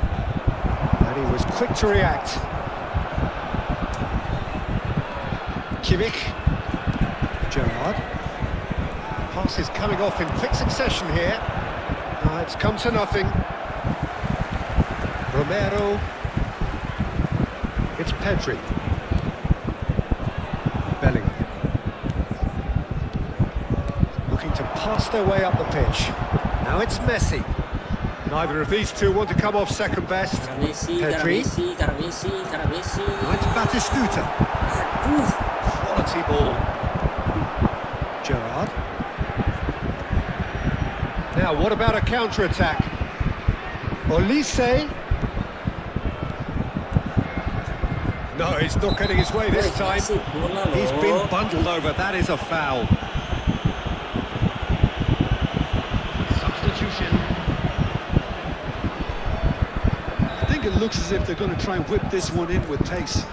And he was quick to react. Kimmich. Gerrard. Pass is coming off in quick succession here. It's come to nothing. Romero. It's Pedri. Bellingham. Looking to pass their way up the pitch. Now it's Messi. Neither of these two want to come off second best. Pedri. Now it's Batistuta. Quality ball. Gerrard. Now, what about a counter-attack? Olise. No, he's not getting his way this time. He's been bundled over. That is a foul. Substitution. I think it looks as if they're going to try and whip this one in with pace.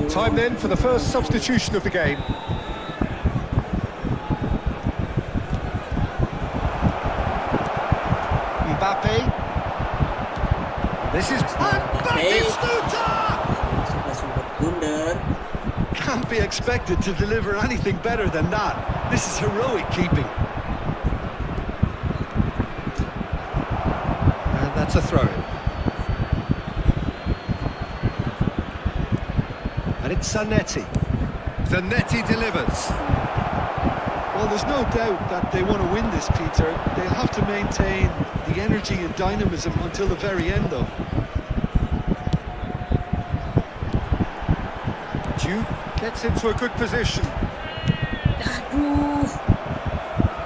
Time then for the first substitution of the game. Mbappe. This is Batistuta! Can't be expected to deliver anything better than that. This is heroic keeping. And that's a throw-in. And it's Zanetti. Zanetti delivers. Well, there's no doubt that they want to win this, Peter. They'll have to maintain the energy and dynamism until the very end, though. Juve gets into a good position.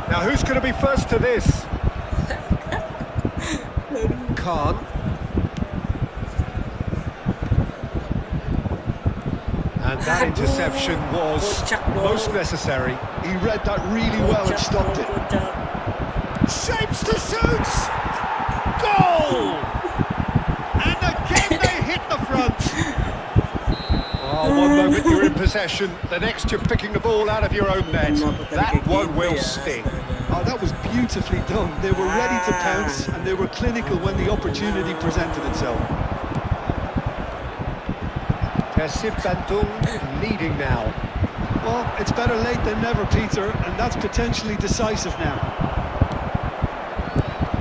Now, who's going to be first to this? Khan. And that interception was most necessary. He read that really well and stopped it. Shapes to shoot! Goal! And again they hit the front. Oh, one moment you're in possession, the next you're picking the ball out of your own net. That one will sting. Oh, that was beautifully done. They were ready to pounce and they were clinical when the opportunity presented itself. Persib Bandung leading now. Well, it's better late than never, Peter, and that's potentially decisive now.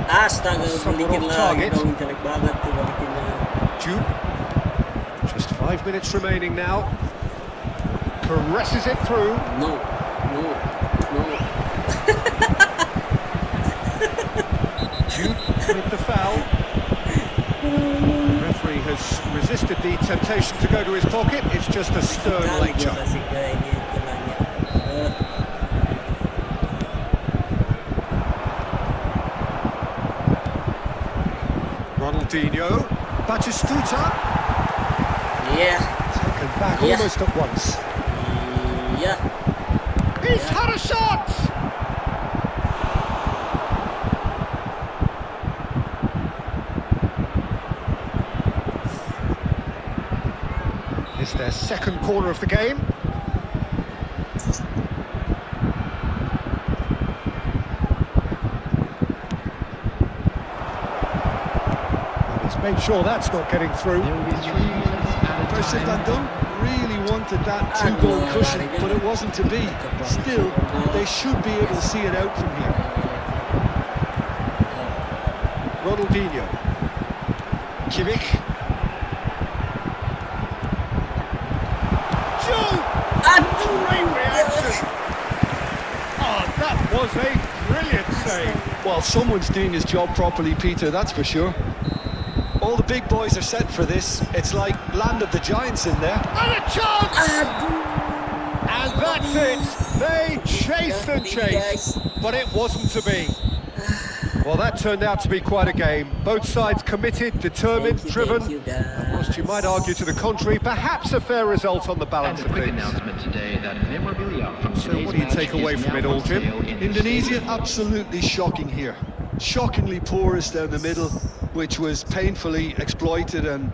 Astaga, Someone balikin off lagi target. dong, jelek banget tuh balikin lagi. Juve. Just 5 minutes remaining now. Caresses it through. No. Juve with the foul. Referee has resisted the temptation to go to his pocket. It's just a stern Tago lecture. kasi kaya ito lang yan. Ronaldinho, Batistuta, Yeah. taken back Yeah. almost at once. Yeah. He's had a shot! It's their second corner of the game. And he's made sure that's not getting through. There will be 3 minutes at a Pressure time. Van really wanted that two-goal cushion, but it wasn't to be. Still, they should be able to see it out from here. Ronaldinho. Kimmich. Great reaction! Oh, that was a brilliant save. Well, someone's doing his job properly, Peter, that's for sure. All the big boys are set for this. It's like Land of the Giants in there. And a chance! And that's it. They chased and chased, but it wasn't to be. Well, that turned out to be quite a game. Both sides committed, determined, driven. Thank you, guys. Whilst you might argue to the contrary, perhaps a fair result on the balance And a of quick things. announcement today that memorabilia from So today's what do you match take away is from now it all, on Jim? sale in the Indonesia, stadium. absolutely shocking here. Shockingly porous down the middle, which was painfully exploited and